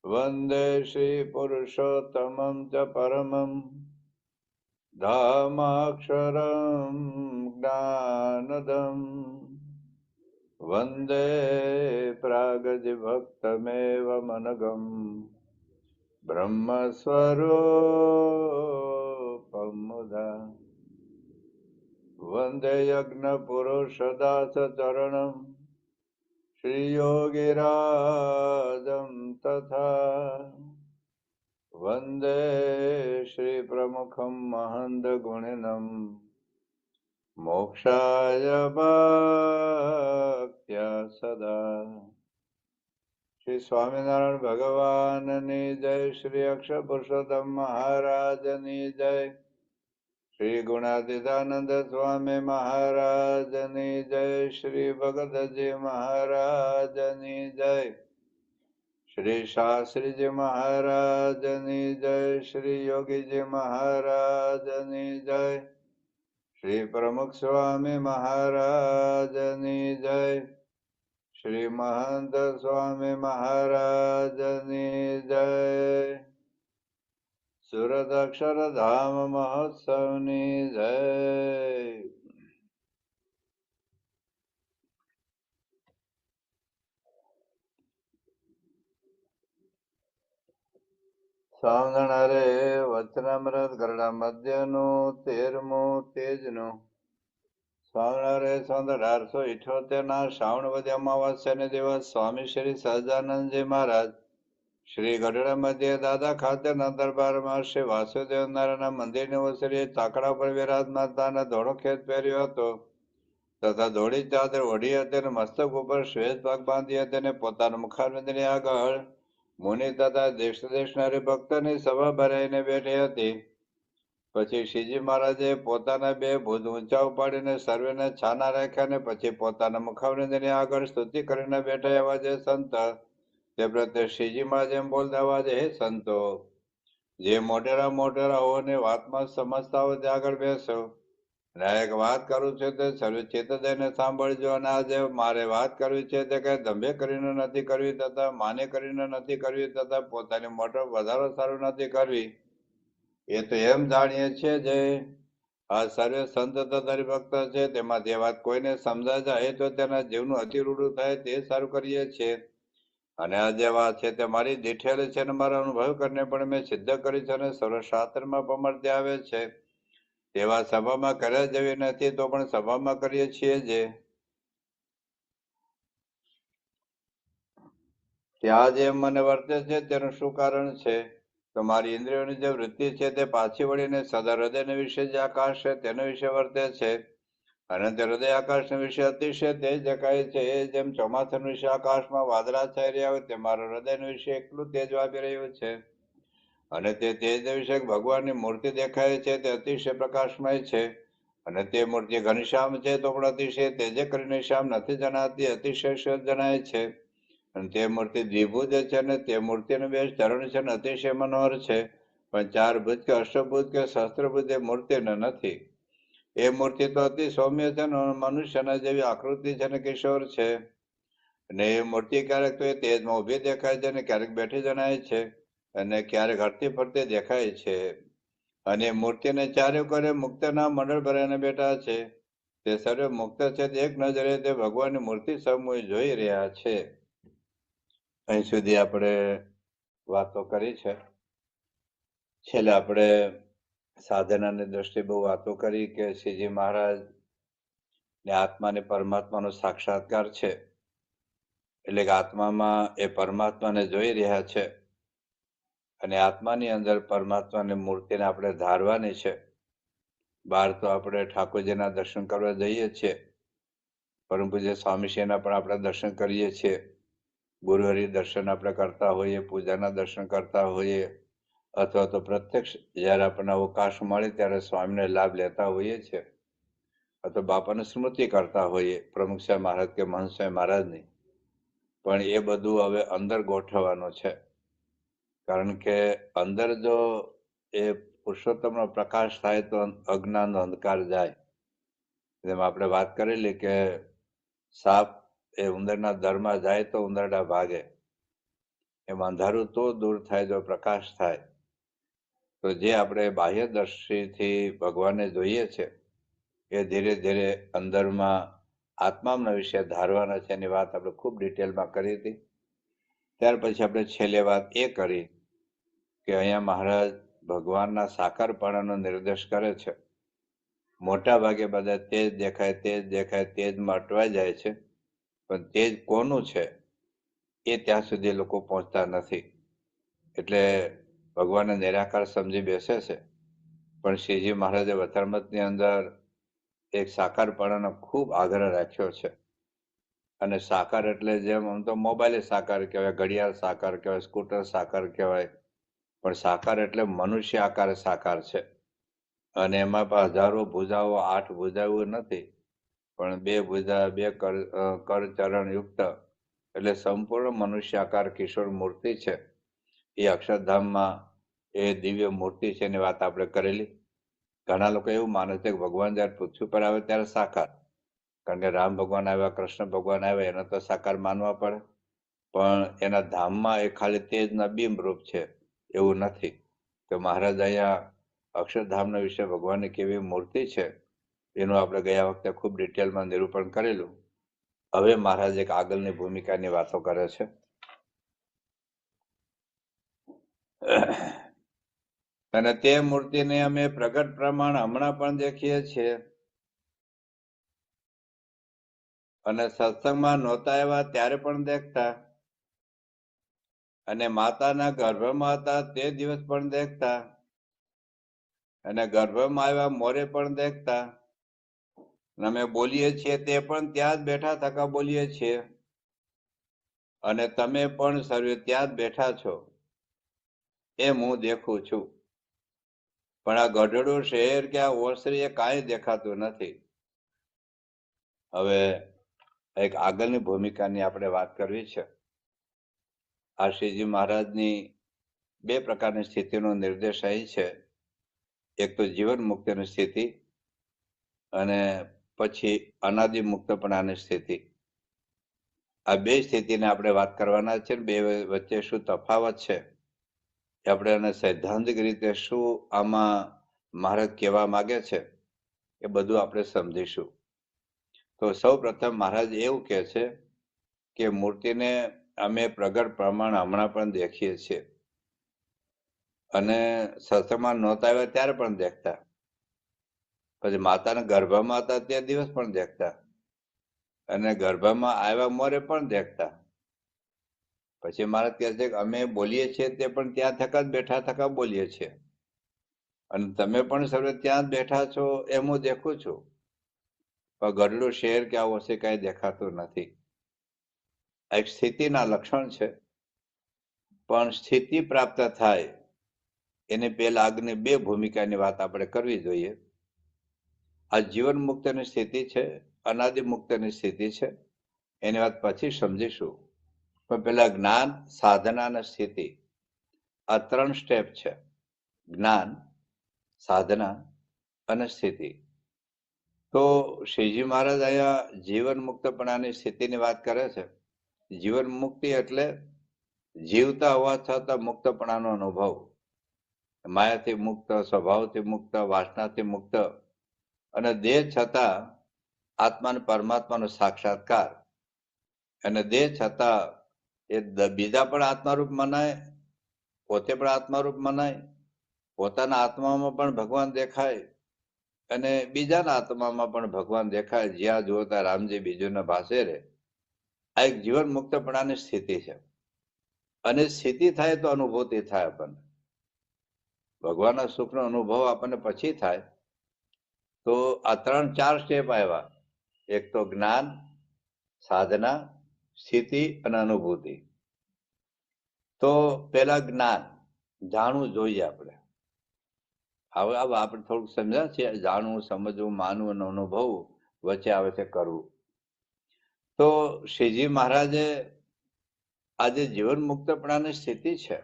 વંદે શ્રી પુરુષોત્તમં ચ પરમં ધામાક્ષરં જ્ઞાનદમ વંદે પ્રાગજભક્તમેવ મનગમ બ્રહ્મસ્વરૂપં મુદા વંદે યજ્ઞપુરુષદાસચરણં શ્રીયોગિરાજં તથા વંદે શ્રીપ્રમુખં મહંતગુણિનં મોક્ષાય ભક્ત્યા સદા. શ્રી સ્વામિનારાયણ ભગવાનની જય, શ્રી અક્ષર પુરુષોત્તમ મહારાજની જય, શ્રી ગુણાતીતાનંદ સ્વામી મહારાજની જય, શ્રી ભગતજી મહારાજની જય, શ્રી શાસ્ત્રીજી મહારાજની જય, શ્રી યોગીજી મહારાજની જય, શ્રી પ્રમુખ સ્વામી મહારાજની જય, શ્રી મહંત સ્વામી મહારાજની જય, સુરત અક્ષરધામ મહોત્સવની જય. સાંગણરે વચનામૃત ગરડા મધ્યનું 13મું તેજનું. સ્વામિનારે 1878 શ્રાવણ વદ અમાવાસ્યાને દિવસ સ્વામી શ્રી સહજાનંદજી મહારાજ શ્રી ગઢડા મધ્ય દાદા ખાતેના દરબારમાં શ્રી વાસુદેવ નારાયણના મંદિરની ઓસરીએ ચાકડા પર વિરાજમાન હતા. ધોળો ખેત પહેર્યો હતો તથા ધોળી ચાદર ઓઢી હતી અને મસ્તક ઉપર શ્વેત પાક બાંધી હતી અને પોતાના મુખારવિંદની આગળ મુનિ તથા દેશ દેશના હરિભક્તોની સભા ભરાઈને બેઠી હતી. પછી શ્રીજી મહારાજે પોતાના બે ભુજ ઊંચા ઉપાડીને સર્વેને છાના રાખ્યા અને પછી પોતાના મુખારવિંદની આગળ સ્તુતિ કરીને બેઠા. એવા જે સંત તે પ્રત્યે શ્રીજી મહારાજ એમ બોલતા અવાજે, હે સંતો, જે મોટેરા મોટેરા હોવાની વાતમાં સમજતા હોય તે આગળ બેસો. અને એક વાત કરું છું તે સર્વે ચિત્ત દઈને સાંભળજો. અને આજે મારે વાત કરવી છે તે કઈ દંભે કરીને નથી કરવી તથા માને કરીને નથી કરવી તથા પોતાની મોટો વધારો સારું નથી કરવી. એ તો એમ જાણીએ છીએ જે આ સર્વે સંત તથા હરિભક્ત છે તેમાં જે વાત કોઈને સમજાય જાય તો તેના જીવનું અતિ રૂડું થાય તે સારું કરીએ છીએ. અને આ જે વાત છે તે મારી દીઠેલી છે અને મારા અનુભવ કરીને પણ મેં સિદ્ધ કરી છે અને સર્વશાસ્ત્રમાં પમર્તે આવે છે. તેવા સભામાં કર્યા જેવી નથી તો પણ સભામાં કરીએ છીએ જે ત્યાં જે મને વર્તે છે તેનું શું કારણ છે? તો મારી ઇન્દ્રિયોની જે વૃત્તિ છે તે પાછી વળીને સદા હૃદયને વિશે જે આકાશ છે તેના વિશે વર્તે છે. અને તે હૃદય આકાશના વિશે અતિશય તેજ દેખાય છે. જેમ ચોમાસાના વિશે આકાશમાં વાદળા છાઈ રહ્યા હોય તે મારા હૃદયના વિશે એટલું તેજ વાપી રહ્યું છે. અને તે તેજ વિશે ભગવાનની મૂર્તિ દેખાય છે તે અતિશય પ્રકાશમય છે. અને તે મૂર્તિ ઘનશ્યામ છે તો પણ અતિશય તેજે કરીને શ્યામ નથી જણાતી, અતિશય શ્વેત જણાય છે. અને તે મૂર્તિ દ્વિભુજ છે અને તે મૂર્તિનું બે ચરણ છે અને અતિશય મનોહર છે. પણ 4 ભુજ કે અષ્ટભુજ કે સહસ્ત્રભુજ એ મૂર્તિ નથી. એ મૂર્તિ તો અતિ સૌમ્ય છે અને મનુષ્યના જેવી આકૃતિ છે અને કિશોર છે. અને એ મૂર્તિ ક્યારેક તો એ તેજમાં ઉભી દેખાય છે અને ક્યારેક બેઠી જણાય છે અને ક્યારેક હરતી ફરતી દેખાય છે. અને મૂર્તિને ચારે કરે મુક્તના મંડળ ભરાઈને બેઠા છે. તે સર્વે મુક્ત છે તે એક નજરે તે ભગવાનની મૂર્તિ સમૂહ જોઈ રહ્યા છે. અહીં સુધી આપણે વાતો કરી છે. છેલ્લે આપણે સાધનાની દ્રષ્ટિએ બહુ વાતો કરી કે શ્રીજી મહારાજ ને આત્માને પરમાત્માનો સાક્ષાત્કાર છે. એટલે કે આત્મામાં એ પરમાત્માને જોઈ રહ્યા છે અને આત્માની અંદર પરમાત્માની મૂર્તિને આપણે ધારવાની છે. બહાર તો આપણે ઠાકોરજીના દર્શન કરવા જઈએ છીએ, પરમ પૂજ્ય સ્વામીશ્રીના પણ આપણે દર્શન કરીએ છીએ. ગુરુહરિ દર્શન આપણે કરતા હોઈએ, પૂજાના દર્શન કરતા હોઈએ, અથવા તો પ્રત્યક્ષ જ્યારે આપણને અવકાશ મળે ત્યારે સ્વામીને લાભ લેતા હોઈએ છીએ, અથવા બાપાની સ્મૃતિ કરતા હોઈએ, પ્રમુખ સાહેબ મહારાજ કે મહંત સાહેબ મહારાજની. પણ એ બધું હવે અંદર ગોઠવવાનું છે. કારણ કે અંદર જો એ પુરુષોત્તમનો પ્રકાશ થાય તો અજ્ઞાનનો અંધકાર જાય. જેમ આપણે વાત કરેલી કે સાપ એ ઉંદરના દરમાં જાય તો ઉંદરડા ભાગે. એમ અંધારું તો દૂર થાય જો પ્રકાશ થાય. તો જે આપણે બાહ્ય દ્રષ્ટિથી ભગવાનને જોઈએ છે એ ધીરે ધીરે અંદરમાં આત્માના વિશે ધારવાના છે એની વાત આપણે ખૂબ ડિટેલમાં કરી હતી. ત્યાર પછી આપણે છેલ્લે વાત એ કરી કે અહીંયા મહારાજ ભગવાનના સાકારપણાનો નિર્દેશ કરે છે. મોટા ભાગે બધા તેજ દેખાય તેજમાં અટવાઈ જાય છે, પણ તેજ કોનું છે એ ત્યાં સુધી લોકો પહોંચતા નથી. એટલે ભગવાનને નિરાકાર સમજી બેસે છે, પણ શ્રીજી મહારાજે વતરમતની અંદર એક સાકારપણાનો ખૂબ આગ્રહ રાખ્યો છે. અને સાકાર એટલે જેમ આમ તો મોબાઈલ સાકાર કહેવાય, ઘડિયાળ સાકાર કહેવાય, સ્કૂટર સાકાર કહેવાય, પણ સાકાર એટલે મનુષ્ય આકાર સાકાર છે. અને એમાં પણ હજારો ભુજાઓ 8 ભુજાઓ નથી, પણ 2 ભુજા 2 કરચરણ યુક્ત એટલે સંપૂર્ણ મનુષ્ય આકાર કિશોર મૂર્તિ છે. એ અક્ષરધામમાં એ દિવ્ય મૂર્તિ છે એની વાત આપણે કરેલી. ઘણા લોકો એવું માને છે કે ભગવાન જ્યારે પૃથ્વી પર આવે ત્યારે સાકાર, કારણ કે રામ ભગવાન આવ્યા, કૃષ્ણ ભગવાન આવ્યા, એનો તો સાકાર માનવા પડે, પણ એના ધામમાં એ ખાલી તેજના બિંબ રૂપ છે એવું નથી. તો મહારાજ અહીંયા અક્ષરધામના વિશે ભગવાનની કેવી મૂર્તિ છે એનું આપણે ગયા વખતે ખૂબ ડિટેલમાં નિરૂપણ કરેલું. હવે મહારાજ એક આગળની ભૂમિકાની વાતો કરે છે. અને તે મૂર્તિને અમે પ્રગટ પ્રમાણ હમણાં પણ દેખીએ છીએ, અને સત્સંગમાં નહોતા આવ્યા ત્યારે પણ દેખતા, અને માતાના ગર્ભમાં હતા તે દિવસ પણ દેખતા, અને ગર્ભમાં આવ્યા મોરે પણ દેખતા, અને અમે બોલીએ છીએ તે પણ ત્યાં જ બેઠા થકા બોલીએ છીએ, અને તમે પણ સર્વે ત્યાં જ બેઠા છો એમ હું દેખું છું. પણ આ ગઢડું શહેર કે આ ઓસરી એ કાંઈ દેખાતું નથી. હવે એક આગળની ભૂમિકાની આપણે વાત કરવી છે. આ શ્રીજી મહારાજની 2 પ્રકારની સ્થિતિનો નિર્દેશ અહીં છે. એક તો જીવન મુક્તિની સ્થિતિ અને પછી અનાદિ મુક્તપણાની સ્થિતિ. આ 2 સ્થિતિને આપણે વાત કરવાના છે. 2 વચ્ચે શું તફાવત છે, આપણે એને સૈદ્ધાંતિક રીતે શું આમાં મહારાજ કહેવા માંગે છે એ બધું આપણે સમજીશું. તો સૌ પ્રથમ મહારાજ એવું કહે છે કે મૂર્તિને અમે પ્રગટ પ્રમાણ હમણાં પણ દેખીએ છીએ, અને સત્સંગમાં નહોતા આવ્યા ત્યારે પણ દેખતા, પછી માતાના ગર્ભમાં હતા તે દિવસ પણ દેખતા, અને ગર્ભમાં આવ્યા મોરે પણ દેખતા. પછી મહારાજ કહે છે કે અમે બોલીએ છીએ તે પણ ત્યાં થકા જ બેઠા થકા બોલીએ છીએ, અને તમે પણ સર્વે ત્યાં જ બેઠા છો એમ હું દેખું છું. પણ ગઢડું શહેર કે આવું હશે કાંઈ દેખાતું નથી. એક સ્થિતિના લક્ષણ છે, પણ સ્થિતિ પ્રાપ્ત થાય એને પહેલા આગળની 2 ભૂમિકાની વાત આપણે કરવી જોઈએ. આ જીવન મુક્તની સ્થિતિ છે, અનાદિ મુક્તની સ્થિતિ છે, એની વાત પછી સમજીશું. પણ પહેલા જ્ઞાન, સાધના અને સ્થિતિ, આ 3 સ્ટેપ છે. જ્ઞાન, સાધના અને સ્થિતિ. તો શ્રીજી મહારાજ અહીંયા જીવન મુક્તપણાની સ્થિતિની વાત કરે છે. જીવન મુક્તિ એટલે જીવતા હોવા છતાં મુક્તપણાનો અનુભવ, માયાથી મુક્ત, સ્વભાવથી મુક્ત, વાસનાથી મુક્ત, અને દેહ છતાં આત્મા અને પરમાત્માનો સાક્ષાત્કાર, અને દેહ છતાં એ બીજા પણ આત્મારૂપ મનાય, પોતે પણ આત્મારૂપ મનાય, પોતાના આત્મામાં પણ ભગવાન દેખાય, અને બીજાના આત્મામાં પણ ભગવાન દેખાય. જ્યાં જુઓ ત્યાં રામજી બીજુના ભાસે રહે. આ એક જીવન મુક્તપણાની સ્થિતિ છે. અને સ્થિતિ થાય તો અનુભૂતિ થાય આપણને. ભગવાનના સુખનો અનુભવ આપણને પછી થાય. તો આ 3-4 સ્ટેપ આવ્યા. એક તો જ્ઞાન, સાધના, સ્થિતિ અને અનુભૂતિ. તો પહેલા જ્ઞાન, જાણવું જોઈએ આપણે. હવે આપણે થોડુંક સમજ્યા છે. જાણવું, સમજવું, માનવું અને અનુભવવું વચ્ચે આવે છે કરવું. તો શ્રીજી મહારાજે આજે જીવન મુક્તપણાની સ્થિતિ છે,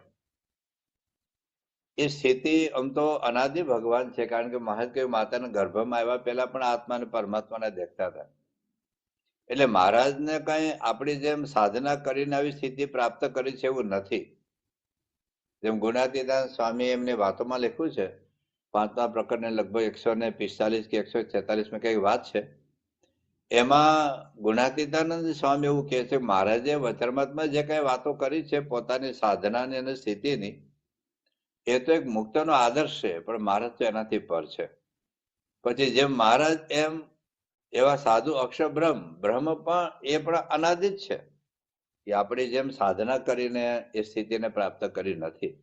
એ સ્થિતિ આમ તો અનાદિ ભગવાન છે, કારણ કે મહારાજ કહ્યું માતાના ગર્ભમાં આવ્યા પહેલા પણ આત્મા અને પરમાત્માને દેખતા હતા. એટલે મહારાજને કઈ આપણી જેમ સાધના કરીને આવી સ્થિતિ પ્રાપ્ત કરી છે એવું નથી. જેમ ગુણાતીતાનંદ સ્વામી એમની વાતોમાં લખ્યું છે, 5મા પ્રકરણને લગભગ 145 કે 146 કઈ વાત છે, એમાં ગુણાતીતાનંદ સ્વામી એવું કહે છે, મહારાજે વચરામૃતમાં જે કઈ વાતો કરી છે પોતાની સાધનાની અને સ્થિતિની, એ તો એક મુક્તનો આદર્શ છે, પણ મહારાજ તો એનાથી પર છે. પછી જેમ મહારાજ એમ એવા સાધુ અક્ષર બ્રહ્મ પણ એ પણ અનાદિત છે, એ આપણી જેમ સાધના કરીને એ સ્થિતિને પ્રાપ્ત કરી નથી.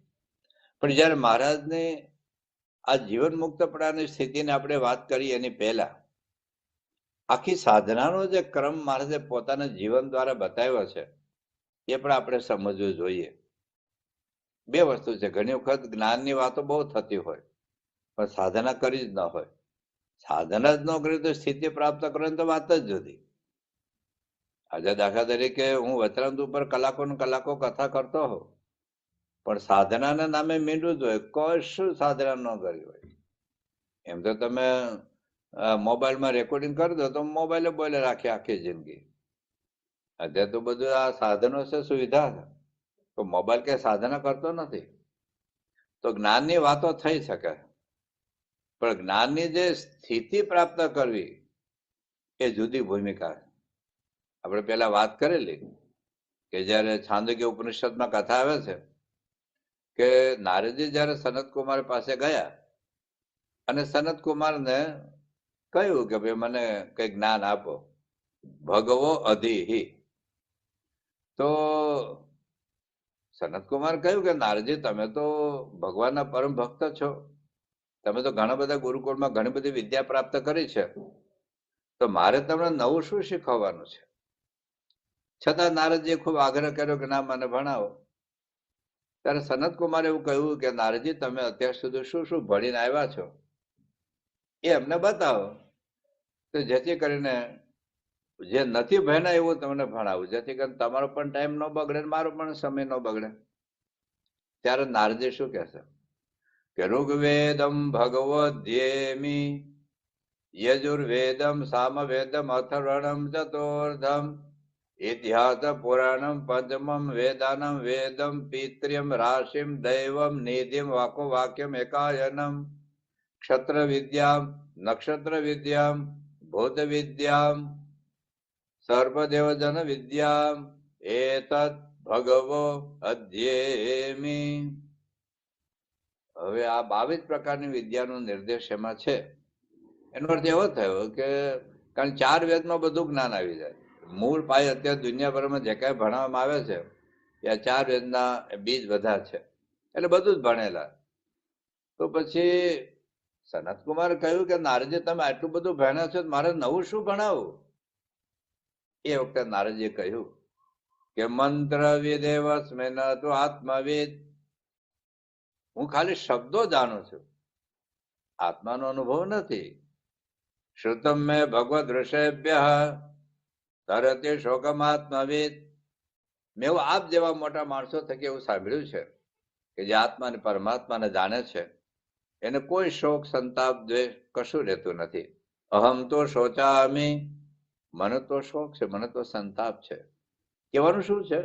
પણ જયારે મહારાજની આ જીવન મુક્તપણાની સ્થિતિને આપણે વાત કરી એની પહેલા આખી સાધનાનો જે ક્રમ મહારાજે પોતાના જીવન દ્વારા બતાવ્યો છે એ પણ આપણે સમજવું જોઈએ. બે વસ્તુ છે, ઘણી વખત જ્ઞાનની વાતો બહુ થતી હોય પણ સાધના કરી જ ન હોય. સાધના જ ન કરી તો સ્થિતિ પ્રાપ્ત કરવાની તો વાત જ જુદી. આજે દાખલા તરીકે હું વચરામૃત ઉપર કલાકો કથા કરતો હોઉં, પણ સાધનાના નામે મીંડું જ હોય, કશું સાધના ન કરી હોય. એમ તો તમે મોબાઈલમાં રેકોર્ડિંગ કરી દો તો મોબાઈલે બોલે રાખે આખી જિંદગી. અત્યારે તો બધું આ સાધનો છે, સુવિધા છે, તો મોબાઈલ કઈ સાધના કરતો નથી. તો જ્ઞાનની વાતો થઈ શકે, પણ જ્ઞાનની જે સ્થિતિ પ્રાપ્ત કરવી એ જુદી ભૂમિકા. આપણે પેલા વાત કરેલી કે જયારે છાંદોગ્ય ઉપનિષદમાં કથા આવે છે કે નારદજી જયારે સનતકુમાર પાસે ગયા અને સનતકુમારને કહ્યું કે ભાઈ મને કઈ જ્ઞાન આપો, ભગવો અધિહિ. તો સનતકુમાર કહ્યું કે નારદજી તમે તો ભગવાનના પરમ ભક્ત છો, તમે તો ઘણા બધા ગુરુકુળમાં ઘણી બધી વિદ્યા પ્રાપ્ત કરી છે, તો મારે તમને નવું શું શીખવવાનું છે? છતાં નારદજીએ ખૂબ આગ્રહ કર્યો કે ના મને ભણાવો. ત્યારે સનતકુમારે એવું કહ્યું કે નારદજી તમે અત્યાર સુધી શું શું ભણીને આવ્યા છો એ અમને બતાવો, તો જેથી કરીને જે નથી ભણ્યા એવું તમને ભણાવું, જેથી કરીને તમારો પણ ટાઈમ ન બગડે, મારો પણ સમય ન બગડે. ત્યારે નારદજી શું કહેશે કે ઋગ્વેદમ ભગવદ્ધેમિ, યજુર્વેદમ સામવેદમ અથર્વણમ ચતુર્ધમ, ઇતિહાસ પુરાણમ પંચમમ વેદાનમ વેદમ પિત્ર્યમ રાશિમ દૈવમ નિધિમ વાકો વાક્યમ એકાયનમ, ક્ષત્ર વિદ્યામ નક્ષત્ર વિદ્યામ ભૂત વિદ્યામ સર્પદેવજન વિદ્યામ એતત ભગવો અધ્યેમિ. હવે આ 22 પ્રકારની વિદ્યાનો નિર્દેશ એમાં છે. એનો અર્થ એવો થયો કે કારણ 4 વેદમાં બધું જ્ઞાન આવી જાય. મૂળ પાયે અત્યારે દુનિયાભરમાં જે કાંઈ ભણવામાં આવે છે એ 4 વેદના બીજ બધા છે, એટલે બધું જ ભણેલા. તો પછી સનતકુમારે કહ્યું કે નારદજી તમે આટલું બધું ભણ્યા છો, મારે નવું શું ભણાવું? એ વખતે નારદજીએ કહ્યું કે મંત્ર વિદેવસ્મે ન તો આત્મવિદ, હું ખાલી શબ્દો જાણું છું, આત્માનો અનુભવ નથી. શ્રુતમ મેં ભગવદ ઋષેભ્ય તરતે શોકમાત્મવિદ, મેં એવું આપ જેવા મોટા માણસો થકી એવું સાંભળ્યું છે કે જે આત્માને પરમાત્માને જાણે છે એને કોઈ શોક સંતાપ દ્વેષ કશું રહેતું નથી. અહમ તો શોચામી, મને તો શોક છે, મને તો સંતાપ છે. કહેવાનું શું છે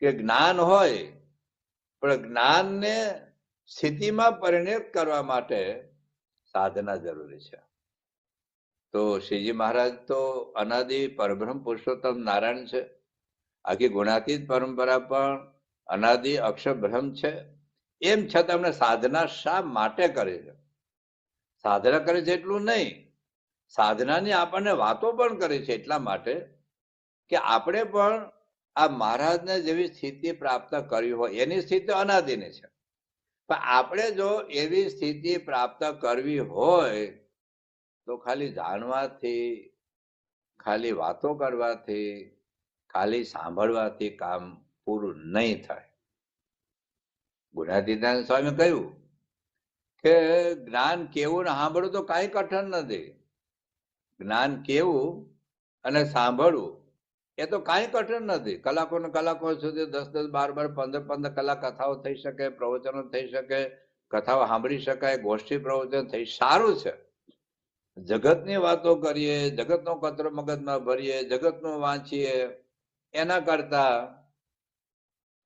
કે જ્ઞાન હોય પણ જ્ઞાનને સ્થિતિમાં પરિણત કરવા માટે સાધના જરૂરી છે. તો શ્રીજી મહારાજ તો અનાદિ પરબ્રહ્મ પુરુષોત્તમ નારાયણ છે, આખી ગુણાતીત પરંપરા પણ અનાદિ અક્ષર બ્રહ્મ છે. એમ છતાં એમણે સાધના શા માટે કરી છે? સાધના કરી છે એટલું નહીં, સાધનાની આપણને વાતો પણ કરી છે એટલા માટે કે આપણે પણ આ મહારાજને જેવી સ્થિતિ પ્રાપ્ત કરવી હોય, એની સ્થિતિ અનાદિની છે, પણ આપણે જો એવી સ્થિતિ પ્રાપ્ત કરવી હોય તો ખાલી જાણવાથી, ખાલી વાતો કરવાથી, ખાલી સાંભળવાથી કામ પૂરું નહીં થાય. ગુણાતીતાનંદ સ્વામી કહ્યું કે જ્ઞાન કેવું ને સાંભળવું તો કાંઈ કઠણ નથી. જ્ઞાન કેવું અને સાંભળવું એ તો કાંઈ કઠણ નથી. કલાકો ને કલાકો સુધી 10-10, 12-12, 15-15 કલાક કથાઓ થઈ શકે, પ્રવચનો થઈ શકે, કથાઓ સાંભળી શકાય, ગોષ્ઠી પ્રવચન થઈ, સારું છે. જગતની વાતો કરીએ, જગતનો કચરો મગજમાં ભરીએ, જગતનું વાંચીએ, એના કરતા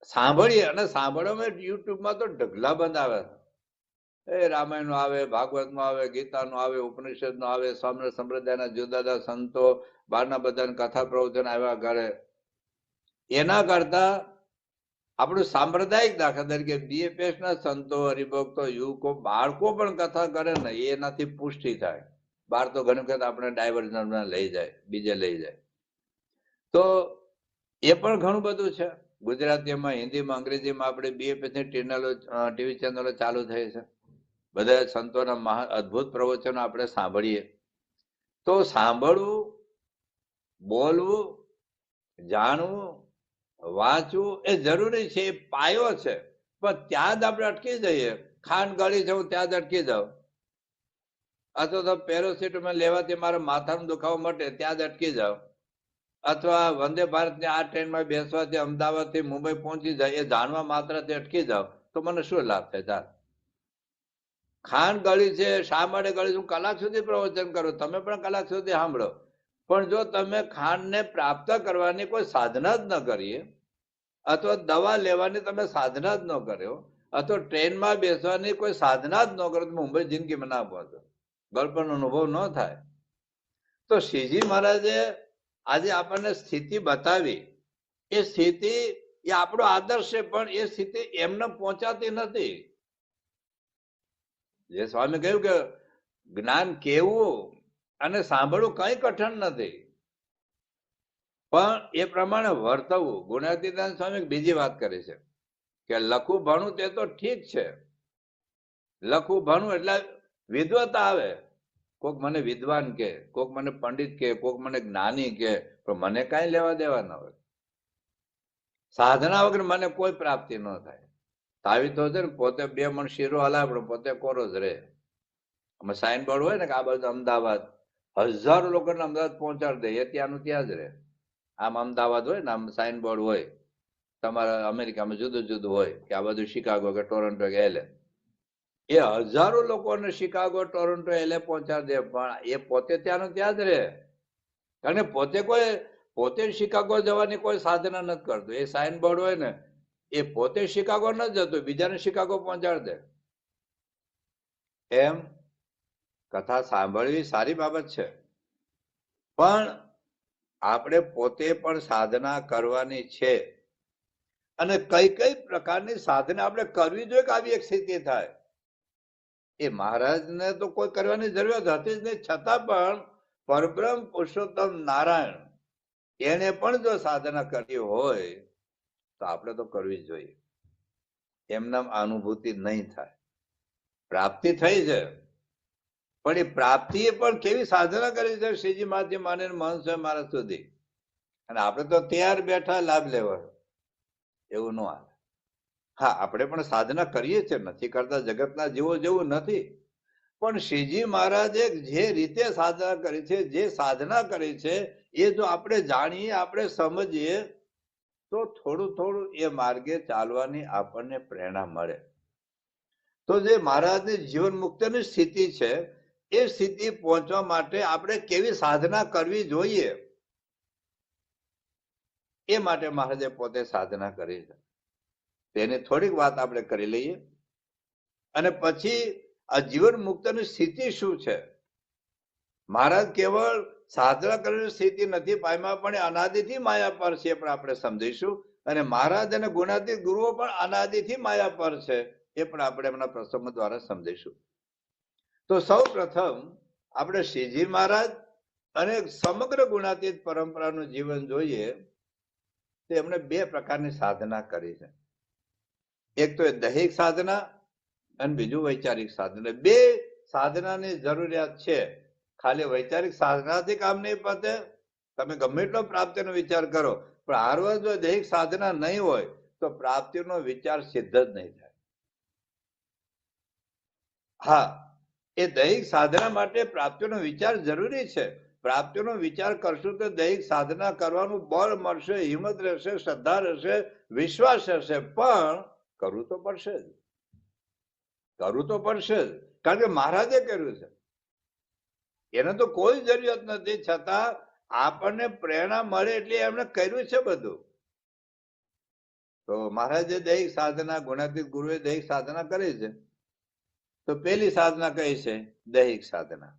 સાંભળીએ. અને સાંભળવામાં યુટ્યુબમાં તો ઢગલા બંધ આવે, એ રામાયણ નું આવે, ભાગવત નું આવે, ગીતા નું આવે, ઉપનિષદ નું આવે, સ્વામિનારાયણ સંપ્રદાયના જુદા જુદા સંતો બહારના બધા કથા પ્રવચન આવ્યા કરે. એના કરતા આપણું સાંપ્રદાયિક, દાખલા તરીકે બીએપીએસ ના સંતો, હરિભક્તો, યુવકો, બાળકો પણ કથા કરે ને, એનાથી પુષ્ટિ થાય. બહાર તો ઘણી વખત આપણે ડાયવર્ઝન લઈ જાય, બીજે લઈ જાય. તો એ પણ ઘણું બધું છે. ગુજરાતીમાં, હિન્દીમાં, અંગ્રેજીમાં આપણે બીએપીએસ ની ટીવી ચેનલો ચાલુ થઈ છે. બધા સંતોના અદભુત પ્રવચનો આપણે સાંભળીએ. તો સાંભળવું, બોલવું, જાણવું, વાંચવું એ જરૂરી છે, એ પાયો છે. પણ ત્યાં જ આપણે અટકી જઈએ. ખાંડ ગળી છે, હું ત્યાં જ અટકી જાઉં. અથવા તો પેરાસિટામોલ લેવાથી મારા માથાનો દુખાવો મટે, ત્યાં જ અટકી જાવ. અથવા વંદે ભારતની આ ટ્રેનમાં બેસવાથી અમદાવાદ થી મુંબઈ પહોંચી જાય, એ જાણવા માત્રથી અટકી જાવ, તો મને શું લાભ થાય? ખાંડ ગળી છે, શા માટે ગળી? હું કલાક સુધી પ્રવચન કરું, તમે પણ કલાક સુધી સાંભળો. પણ જો તમે ખાંડને પ્રાપ્ત કરવાની કોઈ સાધના જ ન કરીએ, અથવા દવા લેવાની તમે સાધના જ ન કર્યો, અથવા ટ્રેનમાં બેસવાની કોઈ સાધના જ ન કરો, તો મુંબઈ જિંદગીમાં ના પહોંચો, ગળપણનો અનુભવ ન થાય. તો શ્રીજી મહારાજે આજે આપણને સ્થિતિ બતાવી. એ સ્થિતિ એ આપણો આદર્શ છે, પણ એ સ્થિતિ એમને પહોંચાતી નથી. જે સ્વામી કહ્યું કે જ્ઞાન કેવું અને સાંભળવું કઈ કઠણ નથી, પણ એ પ્રમાણે વર્તવું. ગુણાતીતાનંદ સ્વામી બીજી વાત કરી છે કે લખું ભણું તે તો ઠીક છે, લખું ભણું એટલે વિદ્વતા આવે. કોક મને વિદ્વાન કે, કોક મને પંડિત કે, કોક મને જ્ઞાની કે, પણ મને કઈ લેવા દેવા ન હોય. સાધના વગર મને કોઈ પ્રાપ્તિ ન થાય. તાવી તો છે ને, પોતે 2 મણ શીરો હલાવે પણ પોતે કોરો જ રહે. અમે સાઇન બોર્ડ હોય ને કે આ બાજુ અમદાવાદ, હજારો લોકોને અમદાવાદ પહોંચાડી દે, એ ત્યાંનું ત્યાં જ રહે. આમ અમદાવાદ હોય ને, આમ સાઇન બોર્ડ હોય. તમારા અમેરિકામાં જુદું જુદું હોય, કે આ બધું શિકાગો કે ટોરન્ટો કે એલે, એ હજારો લોકોને શિકાગો, ટોરન્ટો, એલે પહોંચાડી દે, પણ એ પોતે ત્યાંનું ત્યાં જ રહે. કારણ કે પોતે શિકાગો જવાની કોઈ સાધના નથી કરતો. એ સાઇન બોર્ડ હોય ને, એ પોતે શિકાગો ન જતો, બીજાને શિકાગો પહોંચાડી દે. એમ કથા સાંભળવી સારી બાબત છે, પણ આપણે પોતે પણ સાધના કરવાની છે. અને કઈ કઈ પ્રકારની સાધના આપણે કરવી જોઈએ કે આવી એક સ્થિતિ થાય? એ મહારાજને તો કોઈ કરવાની જરૂરત હતી જ નહીં, છતાં પણ પરબ્રહ્મ પુરુષોત્તમ નારાયણ એને પણ જો સાધના કરવી હોય તો આપણે તો કરવી જ જોઈએ. એમના અનુભૂતિ નહીં થાય. પ્રાપ્તિ થઈ છે, પણ એ પ્રાપ્તિએ પણ કેવી સાધના કરી છે, શ્રીજી મહારાજથી માનીને મહંત સ્વામી મહારાજ સુધી. અને આપણે તો તૈયાર બેઠા લાભ લેવા, એવું ન આવે. હા, આપણે પણ સાધના કરીએ છીએ, નથી કરતા જગતના જીવો જેવું નથી. પણ શ્રીજી મહારાજે જે રીતે સાધના કરી છે, જે સાધના કરી છે, એ જો આપણે જાણીએ, આપણે સમજીએ, તો થોડું થોડું એ માર્ગે ચાલવાની આપણને પ્રેરણા મળે. તો જે મહારાજની જીવન મુક્તિની સ્થિતિ છે, એ સ્થિતિ પહોંચવા માટે આપણે કેવી સાધના કરવી જોઈએ, એ માટે મહારાજે પોતે સાધના કરી છે. તેની થોડીક વાત આપણે કરી લઈએ, અને પછી આ જીવન મુક્તની સ્થિતિ શું છે. મહારાજ કેવળ સાધના કરેલી સ્થિતિ નથી પામ્યા, પણ અનાદિથી માયા પર છે, પણ આપણે સમજીશું. અને મહારાજ અને ગુણાતીત ગુરુઓ પણ અનાદિથી માયા પર છે, એ પણ આપણે એમના પ્રસંગો દ્વારા સમજીશું. તો સૌ પ્રથમ આપણે શ્રીજી મહારાજ અને સમગ્ર ગુણાતીત પરંપરાનું જીવન જોઈએ, તો એમણે 2 પ્રકારની સાધના કરી છે. એક તો દૈહિક સાધના અને બીજું વૈચારિક સાધના. 2 સાધનાની જરૂરિયાત છે. ખાલી વૈચારિક સાધનાથી કામ નહીં પતે. તમે ગમે એટલો પ્રાપ્તિનો વિચાર કરો, પણ હારવાર જો દૈહિક સાધના નહીં હોય તો પ્રાપ્તિનો વિચાર સિદ્ધ જ નહીં થાય. હા, એ દૈહિક સાધના માટે પ્રાપ્તિનો વિચાર જરૂરી છે. પ્રાપ્તિનો વિચાર કરશું તો દૈહિક સાધના કરવાનું બળ મળશે, હિંમત રહેશે, શ્રદ્ધા રહેશે, વિશ્વાસ રહેશે. પણ કરવું તો પડશે જ, કરવું તો પડશે જ, કારણ કે મહારાજે કર્યું છે. એને તો કોઈ જરૂરિયાત નથી, છતાં આપણને પ્રેરણા મળે એટલે એમણે કર્યું છે બધું. તો મહારાજે દૈહિક સાધના, ગુણાતીત ગુરુએ દૈહિક સાધના કરી છે. તો પેલી સાધના કઈ છે? દૈહિક સાધના.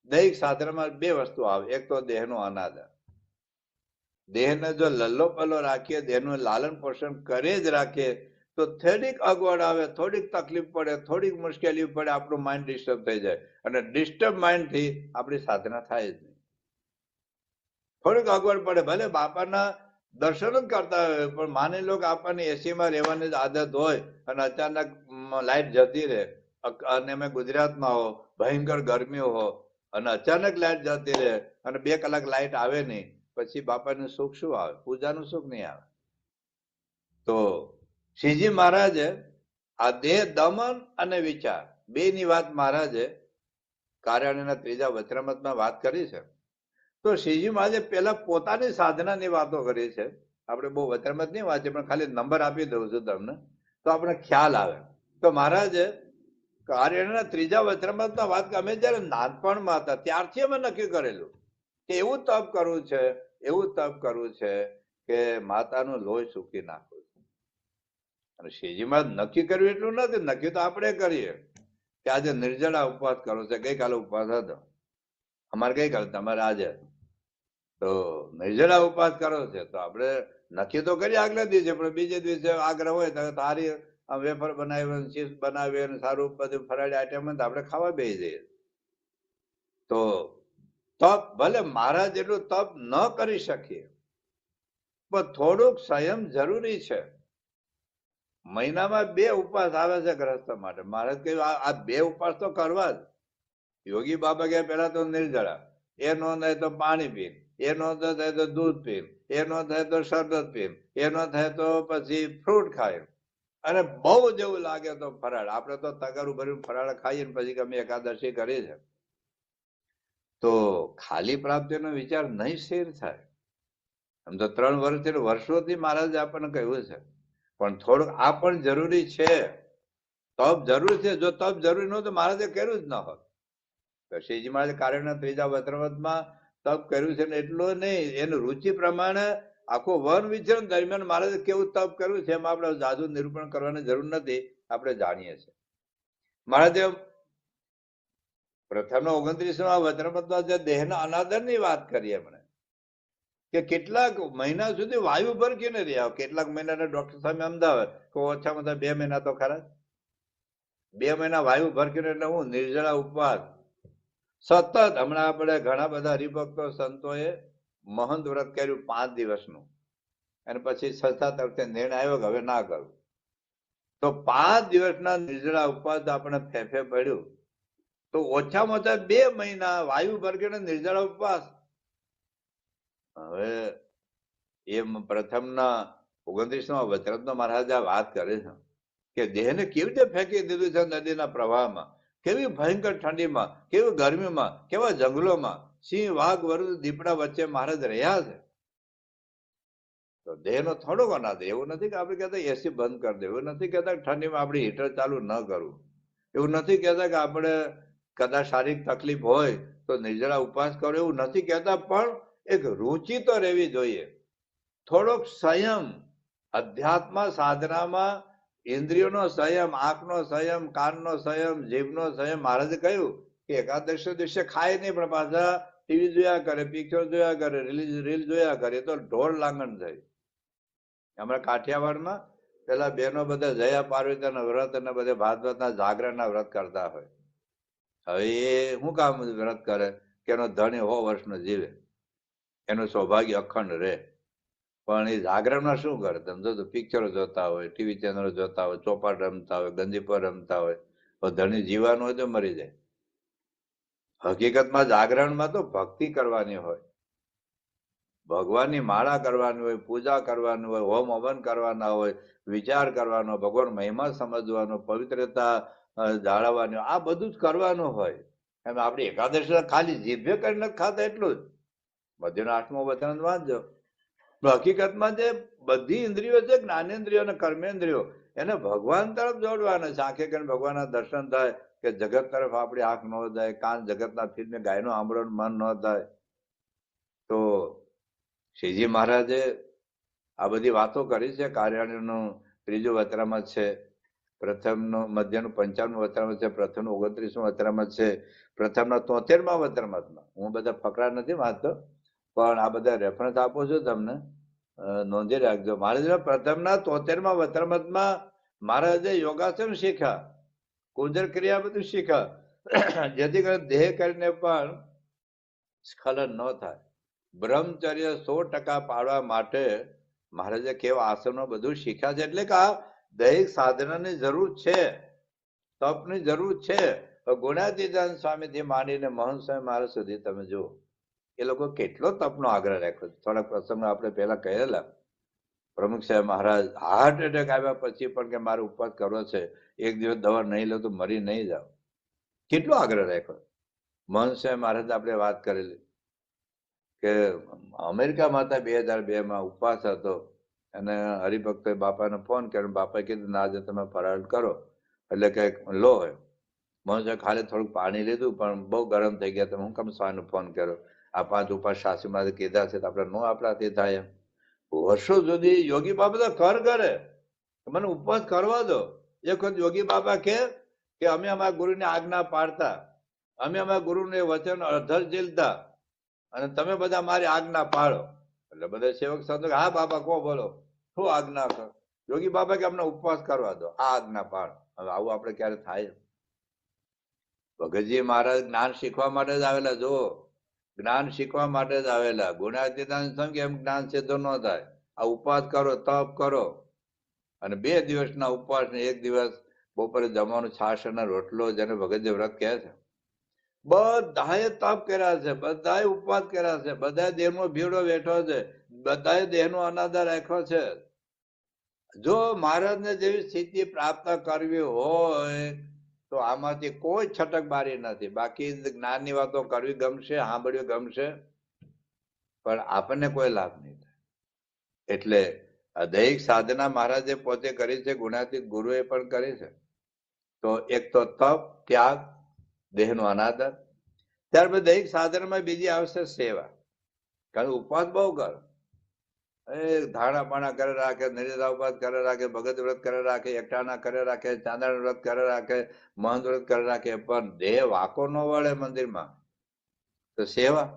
દૈહિક સાધનામાં બે વસ્તુ આવે. એક તો દેહનો અનાદર. દેહને જો લલ્લો પલ્લો રાખીએ, દેહનું લાલન પોષણ કરે જ રાખીએ, તો થોડીક અગવડ આવે, થોડીક તકલીફ પડે, થોડીક મુશ્કેલી પડે, આપણું માઇન્ડ ડિસ્ટર્બ થઈ જાય. અને ડિસ્ટર્બ માઇન્ડ થી આપણી સાધના થાય જ નહીં. થોડીક અગવડ પડે, ભલે બાપાના દર્શન જ કરતા હોય, પણ માની લો કે આપણને એસી માં રહેવાની જ આદત હોય અને અચાનક લાઈટ જતી રહે, અને અમે ગુજરાતમાં હો, ભયંકર ગરમી હો, અને અચાનક લાઈટ જતી રહે અને 2 કલાક લાઈટ આવે નહીં, પછી બાપાનું સુખ શું આવે? પૂજાનું સુખ નહીં આવે. તો શ્રીજી મહારાજે આ દેહ દમન અને વિચાર બે ની વાત મહારાજે કાર્યાણીના 3જા વચનામૃતમાં વાત કરી છે. તો શ્રીજી મહારાજે પેલા પોતાની સાધનાની વાતો કરી છે. આપણે બહુ વચનામૃત નહીં વાંચીએ, પણ ખાલી નંબર આપી દઉં છું તમને, તો આપણે ખ્યાલ આવે. તો મહારાજે કાર્યાણીના 3જા વચનામૃતમાં વાત, અમે જયારે નાનપણમાં હતા ત્યારથી અમે નક્કી કરેલું કે એવું તપ કરવું છે, એવું તપ કરવું છે કે માતાનું લોહી સૂકી નાખવું છે. અને શ્રીજી મહારાજ નક્કી કર્યું એટલું નથી, નક્કી તો આપણે કરીએ કે આજે નિર્જળા ઉપવાસ કરવો છે. ગઈકાલે ઉપવાસ હતો અમારે, ગઈકાલે તમારે આજે. તો નિર્જળા ઉપવાસ કરો છે તો આપણે નક્કી તો કરીએ આગલા દિવસે, પણ બીજે દિવસે આગ્રહ હોય તો સારી વેફર બનાવી, ચીપ્સ બનાવી, સારું બધું ફરાળી આઈટમ આપણે ખાવા બેસી જઈએ. તો તપ ભલે મહારાજ એટલું તપ ન કરી શકીએ, પણ થોડુંક સંયમ જરૂરી છે. મહિનામાં 2 ઉપવાસ આવે છે ગ્રસ્ત માટે. મહારાજ કહ્યું આ 2 ઉપવાસ તો કરવા જ. યોગી બાબા ગયા પેલા તો નિર્જળા, એ નો થાય તો પાણી પીન, એ નો થાય તો દૂધ પીન, એ નો થાય તો શરબત પીન, એ નો થાય તો પછી ફ્રૂટ ખાય, અને બહુ જેવું લાગે તો ફરાળ. આપણે તો તગારું ભર્યું ફરાળ ખાઈએ ને પછી અમે એકાદશી કરી છે. તો ખાલી પ્રાપ્તિનો વિચાર નહીં સ્થિર થાય. આમ તો 3 વર્ષોથી મહારાજે આપણને કહ્યું છે, પણ થોડુંક આ પણ જરૂરી છે. તપ જરૂર છે. જો તપ જરૂરી ન તો મહારાજે કર્યું જ ન હોત. શ્રીજી મહારાજે કાર્યના 3જા વચનામૃતમાં તપ કર્યું છે ને એટલું નહીં, એનું રુચિ પ્રમાણે આખું વન વિચરણ દરમિયાન મહારાજે કેવું તપ કર્યું છે એમાં આપણે જાજુ નિરૂપણ કરવાની જરૂર નથી, આપણે જાણીએ છીએ. મહારાજે પ્રથમ 29મા વચનામૃતમાં જે દેહના અનાદરની વાત કરી એમણે, કે કેટલાક મહિના સુધી વાયુ ભરકીને રહ્યા, કેટલાક મહિના ડોક્ટર સામે અમદાવાદ કે ઓછામાં ઓછા 2 મહિના તો ખરા. 2 મહિના વાયુ ભરકીને, એટલે હું નિર્જળા ઉપવાસ સતત. હમણાં આપણે ઘણા બધા હરિભક્તો સંતોએ મહંત વ્રત કર્યું 5 દિવસનું, અને પછી સંસ્થા તરફથી નિર્ણય આવ્યો કે હવે ના કરવું. તો 5 દિવસના નિર્જળા ઉપવાસ આપણે ફેફે પડ્યું, તો ઓછામાં ઓછા 2 મહિના વાયુ ભરકીને નિર્જળા ઉપવાસ. હવે એ પ્રથમના 29મા વચનામૃતમાં મહારાજે વાત કરે છે કે દેહને કેવી રીતે ફેંકી દીધું છે નદીના પ્રવાહમાં, કેવી ભયંકર ઠંડીમાં, કેવી ગરમીમાં, કેવા જંગલોમાં, સિંહ, વાઘ, વરુ, દીપડા વચ્ચે મહારાજ રહ્યા છે. તો દેહનો થોડોક અનાદર. એવું નથી કે આપણે કહેતા એસી બંધ કરી દેવું, એવું નથી કહેતા ઠંડીમાં આપણે હીટર ચાલુ ન કરવું, એવું નથી કહેતા કે આપણે કદાચ શારીરિક તકલીફ હોય તો નિર્જળા ઉપવાસ કરો, એવું નથી કહેતા. પણ એક રુચિ તો રહેવી જોઈએ, થોડોક સંયમ. અધ્યાત્મ સાધનામાં ઇન્દ્રિયોનો સંયમ, આંખનો સંયમ, કાનનો સંયમ, જીભનો સંયમ. મહારાજે કહ્યું કે એકાદશી દિવસે ખાય નહીં, પણ પાછા ટીવી જોયા કરે, પિક્ચર જોયા કરે, રીલ જોયા કરે, તો ઢોર લાંગણ થઈ. હમણાં કાઠિયાવાડમાં પેલા બહેનો બધા જયા પાર્વતીના વ્રત અને બધા ભાગવતના જાગરણના વ્રત કરતા હોય. હવે એ શું કામ વ્રત કરે કે એનો ધણી 100 વર્ષનો જીવે, એનું સૌભાગ્ય અખંડ રહે. પણ એ જાગરણમાં શું કરે? તમે જો પિક્ચરો જોતા હોય, ટીવી ચેનલો જોતા હોય, ચોપાટ રમતા હોય, ગંદીપર રમતા હોય, તો ધણી જીવાનું હોય તો મરી જાય. હકીકતમાં જાગરણમાં તો ભક્તિ કરવાની હોય, ભગવાનની માળા કરવાની હોય, પૂજા કરવાની હોય, હોમ હવન કરવાના હોય, વિચાર કરવાનો, ભગવાન મહિમા સમજવાનો, પવિત્રતા જાળવવાની, આ બધું જ કરવાનું હોય. એમ આપણે એકાદશી ખાલી જીભે કરીને ખાતા એટલું જ. મધ્યનો 8મો વચન વાંચજો. હકીકતમાં જે બધી ઇન્દ્રિયો છે, જ્ઞાનેન્દ્રિયો અને કર્મેન્દ્રિયો, એને ભગવાન તરફ જોડવાના છે. આંખે કરીને ભગવાનના દર્શન થાય, કે જગત તરફ આપણી આંખ ન જાય, કાન જગતના ફીરને ગાયનું આંબળવાનું મન ન થાય. તો શ્રીજી મહારાજે આ બધી વાતો કરી છે. કાર્યાણીનું 3જું વતરામત છે, પ્રથમનું મધ્યનું 55મું વતરામત છે, પ્રથમનું 29મું વતરામત છે, પ્રથમના 73મા વતરામતમાં. હું બધા ફકરા નથી વાંચતો, પણ આ બધા રેફરન્સ આપું છું તમને, નોંધી રાખજો. મહારાજના પ્રથમના 73મા વતરામતમાં મહારાજે યોગાસન શીખ્યા, કુંજર ક્રિયા બધું શીખ્યા, જેથી કરીને દેહ કરીને પણ સ્ખલન ન થાય. બ્રહ્મચર્ય 100% પાળવા માટે મહારાજે કેવા આસનો બધું શીખ્યા છે. એટલે કે આ દૈહિક સાધનાની જરૂર છે, તપની જરૂર છે. ગુણાતીતાનંદ સ્વામીથી માંડીને મહંત સ્વામી મહારાજ સુધી તમે જુઓ, એ લોકો કેટલો તપનો આગ્રહ રાખ્યો. થોડાક પ્રસંગો આપણે પહેલા કહેલા, પ્રમુખ સાહેબ મહારાજ હાર્ટ એટેક આવ્યા પછી પણ કે મારે ઉપવાસ કરવો છે, એક દિવસ દવા નહીં લો તો મરી નહીં જાવ, કેટલો આગ્રહ રાખ્યો. મહંત સાહેબ મહારાજ આપણે વાત કરેલી કે અમેરિકામાં હતા, 2002માં ઉપવાસ હતો, અને હરિભક્તોએ બાપાને ફોન કર્યો. બાપાએ કીધું ના, આજે તમે ફરાળ કરો, એટલે કે લો હોય. મહંત ખાલી થોડુંક પાણી લીધું, પણ બહુ ગરમ થઈ ગયા. તમે હું કેમ સ્વામીને ફોન કર્યો? આ 5 ઉપવાસ શાસ્ત્રીમાં કીધા છે, તો આપણે નો આપણાથી થાય એમ. વર્ષો સુધી યોગી બાબા કર કરે, મને ઉપવાસ કરવા દો. એક વખત યોગી બાબા કે અમે અમારા ગુરુની આજ્ઞા પાડતા, અમે અમારા ગુરુને વચન અધર ઝીલતા, અને તમે બધા મારી આજ્ઞા પાડો. એટલે બધા સેવક સંતો હા બાબા કહો, બોલો શું આજ્ઞા કરો? યોગી બાબા કે અમને ઉપવાસ કરવા દો, આ આજ્ઞા પાડો. હવે આવું આપણે ક્યારે થાય? ભગતજી મહારાજ જ્ઞાન શીખવા માટે જ આવેલા. જો જ્ઞાન શીખવા માટે જ આવેલા. ગુણાતીતાનંદ સ્વામી એમ જ્ઞાન સિદ્ધ ન થાય. આ ઉપવાસ કરો, તપ કરો, અને 2 દિવસના ઉપવાસ ને 1 દિવસ બપોરે જમવાનું છાશ અને રોટલો, જેને ભગતજી વ્રત કહે છે. બધાએ તપ કર્યા છે, બધાએ ઉપવાસ કર્યા છે, બધા દેહનો ભીડો બેઠો છે, બધાએ દેહનો અનાદર રાખ્યો છે. જો મહારાજને જેવી સ્થિતિ પ્રાપ્ત કરવી હોય તો આમાંથી કોઈ છટકબારી નથી. બાકી જ્ઞાનની વાતો કરવી ગમશે, સાંભળવી ગમશે, પણ આપણને કોઈ લાભ નહીં થાય. એટલે દૈહિક સાધના મહારાજે પોતે કરી છે, ગુણાતીત ગુરુએ પણ કરી છે. તો એક તો તપ, ત્યાગ, દેહનો અનાદર. ત્યારબાદ દૈહિક સાધનામાં બીજી આવશે સેવા. કારણ ઉપવાસ બહુ કરો, ધાણા પાણા કરે રાખે, નિર્જલા ઉપવાસ કરે રાખે, ભગત વ્રત કરે રાખે, એકટાણા કરે રાખે, ચાંદા વ્રત કરે રાખે, મહંત વ્રત કરે રાખે, પણ દેહ વાંકો ન વળે મંદિરમાં. તો સેવા,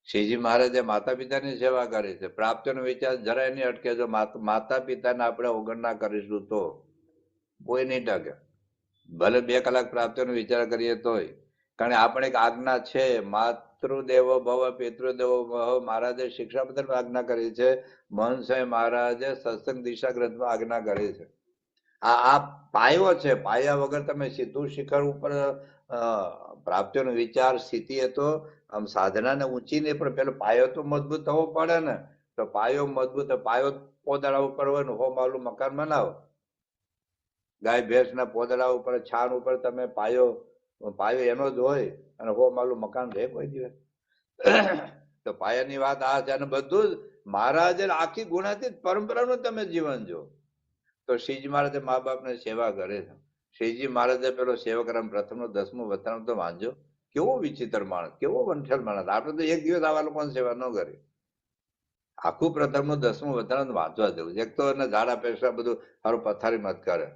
શ્રીજી મહારાજે માતા પિતાની સેવા કરી છે. પ્રાપ્તિનો વિચાર જરાય નહીં અટકે. જો માતા પિતાને આપણે અવગણના કરીશું તો કોઈ નહીં ટકે. ભલે 2 કલાક પ્રાપ્તિનો વિચાર કરીએ તોય, કારણ આપણે એક આજ્ઞા છે, માતૃદેવો ભવ પિતૃદેવો ભવ. મહારાજે શિક્ષાપત્રમાં આજ્ઞા કરી છે, મહંત સ્વામી મહારાજે સત્સંગ દિશા ગ્રંથમાં આજ્ઞા કરી છે. આ પાયો છે. પાયા વગર તમે સીધું શિખર ઉપર પ્રાપ્તિનો વિચાર સ્થિતિ તો આમ સાધનાને ઊંચી નહીં, પણ પેલો પાયો તો મજબૂત થવો પડે ને. તો પાયો મજબૂત, પાયો પોદળા ઉપર હોય ને 100 માળનું મકાન બનાવો. ગાય ભેંસના પોદળા ઉપર, છાણ ઉપર તમે પાયો એનો જ હોય, અને 100 માળનું મકાન રહે કોઈ દિવસ? તો પાયાની વાત આ છે. અને બધું જ મહારાજે આખી ગુણાતીત પરંપરાનું તમે જીવન જો. તો શ્રીજી મહારાજે મા બાપને સેવા કરે છે. શ્રીજી મહારાજે પેલો સેવકરામ પ્રથમનો 10મું વતરામૃત તો વાંચો, કેવો વિચિત્ર માણસ, કેવો વંઠેલ માણસ. આપણે તો એક દિવસ આવા લોકોને સેવા ન કરી. આખું પ્રથમનું 10મું વતરામૃત વાંચવા જેવું. એક તો એને ઝાડા પેશા બધું સારું પથારી મત કરે.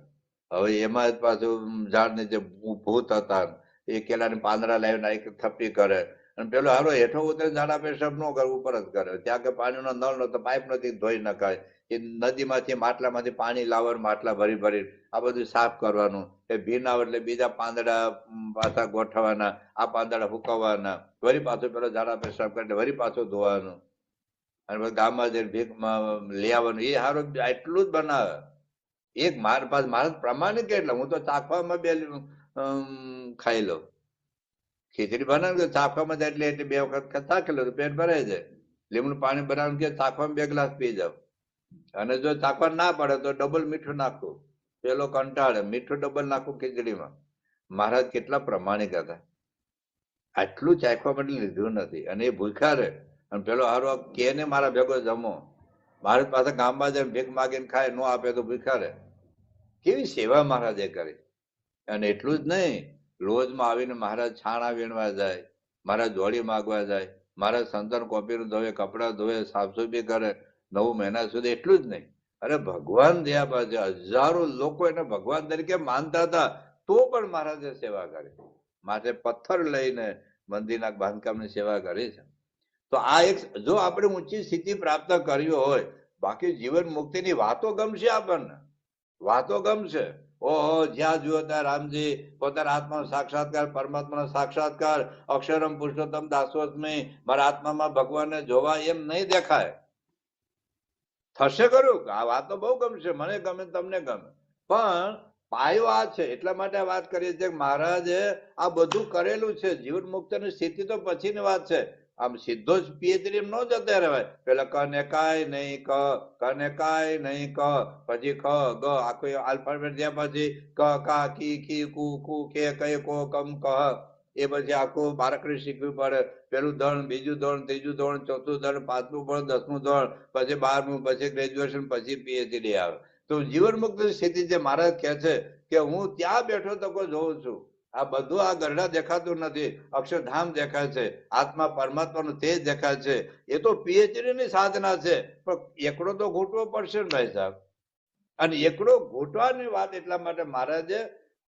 હવે એમાં જ પાછું ઝાડ ને જે ભૂત હતા એ કેળાની પાંદડા લાવીને એક થપ્પી કરે, અને પેલો હારો હેઠો ઉતરે ઝાડા પેશાબ ન કરે, ઉપર જ કરે. ત્યાં કે પાણીનો નળ નતો, પાઇપ નથી, ધોઈ નખાય. એ નદીમાંથી માટલામાંથી પાણી લાવવાનું, માટલા ભરી ભરી આ બધું સાફ કરવાનું. એ ભીન આવે એટલે બીજા પાંદડા પાછા ગોઠવવાના, આ પાંદડા હુકવવાના, વળી પાછું પેલો ઝાડા પેશાબ કરે વળી પાછું ધોવાનું, અને ગામમાં જઈને ભીખ લઈ આવવાનું. એ હારો એટલું જ બનાવે. એક મારા પ્રમાણિક કેટલા, હું તો ચાખવામાં 2 ખાઈ લઉં. ખીચડી બનાવે ચાખવામાં જાય એટલે 2 વખત ચાખી લઉં, પેટ ભરાઈ જાય. લીંબુનું પાણી બનાવવાનું કે ચાખવામાં 2 ગ્લાસ પી જાવ. અને જો ચાખવા ના પડે તો ડબલ મીઠું નાખવું. પેલો કંટાળે, મીઠું ડબલ નાખવું ખીચડીમાં. મહારાજ કેટલા પ્રમાણિક હતા. આટલું ચાખવા માટે લીધું નથી, અને એ ભૂખ્યા રહે. અને પેલો હારો કે ને મારા ભેગો જમો, મારે પાસે ગામમાં જઈને ભીખ માગીને ખાય, ન આપે તો ભૂખ્યા રહે. કેવી સેવા મહારાજે કરી. અને એટલું જ નહીં, રોજમાં આવીને મહારાજ છાણા વીણવા જાય, મહારાજ જોડી માગવા જાય, મહારાજ સંતન કોપીનું ધોવે, કપડા ધોવે, સાફસૂફી કરે 9 મહિના સુધી. એટલું જ નહીં, અરે ભગવાન દયા બાજુ હજારો લોકો એને ભગવાન તરીકે માનતા હતા, તો પણ મહારાજે સેવા કરી. માટે પથ્થર લઈને મંદિરના બાંધકામની સેવા કરી છે. તો આ એક, જો આપણે ઊંચી સ્થિતિ પ્રાપ્ત કરવી હોય, બાકી જીવન મુક્તિની વાતો ગમશે આપણને, વાતો ગમશે. ઓહો, જ્યાં જુઓ ત્યાં રામજી, પોતાના આત્માનો સાક્ષાત્કાર, પરમાત્માનો સાક્ષાત્કાર, અક્ષરમ પુરુષોત્તમ દાસોસ્મી, મારા આત્મામાં ભગવાનને જોવા, એમ નહીં દેખાય. થશે ખરું, આ વાતો બહુ ગમશે, મને ગમે, તમને ગમે, પણ પાયો આ છે. એટલા માટે વાત કરીએ છીએ મહારાજે આ બધું કરેલું છે. જીવન મુક્તની સ્થિતિ તો પછીની વાત છે. આમ સીધો જ પીએચડી ન જતા રહેવાય. પેલા કને કાય નહીં ક, કને કાય નહીં ક, પછી ખ ગ, આખું આલ્ફાબેટ જ્યાં પછી ક કા કી ખી કુ કુ કે કય કો કમ કહ, એ પછી આખું બારકડી શીખવી પડે. પેલું ધોરણ, બીજું ધોરણ, ત્રીજું ધોરણ, ચોથું ધોરણ, 5મું ધોરણ, 10મું ધોરણ, પછી 12મું, પછી ગ્રેજ્યુએશન, પછી પીએચડી આવે. તો જીવન મુક્ત સ્થિતિ જે મહારાજ કહે છે કે હું ત્યાં બેઠો તકો જોઉં છું, આ બધું આ ગરડા દેખાતું નથી, અક્ષરધામ દેખાય છે, આત્મા પરમાત્માનું તેજ દેખાય છે. એ તો પીએચડી ની સાધના છે, પણ એકડો તો ઘૂંટવો પડશે ને ભાઈ સાહેબ. અને એકડો ઘૂંટવાની વાત એટલા માટે મહારાજે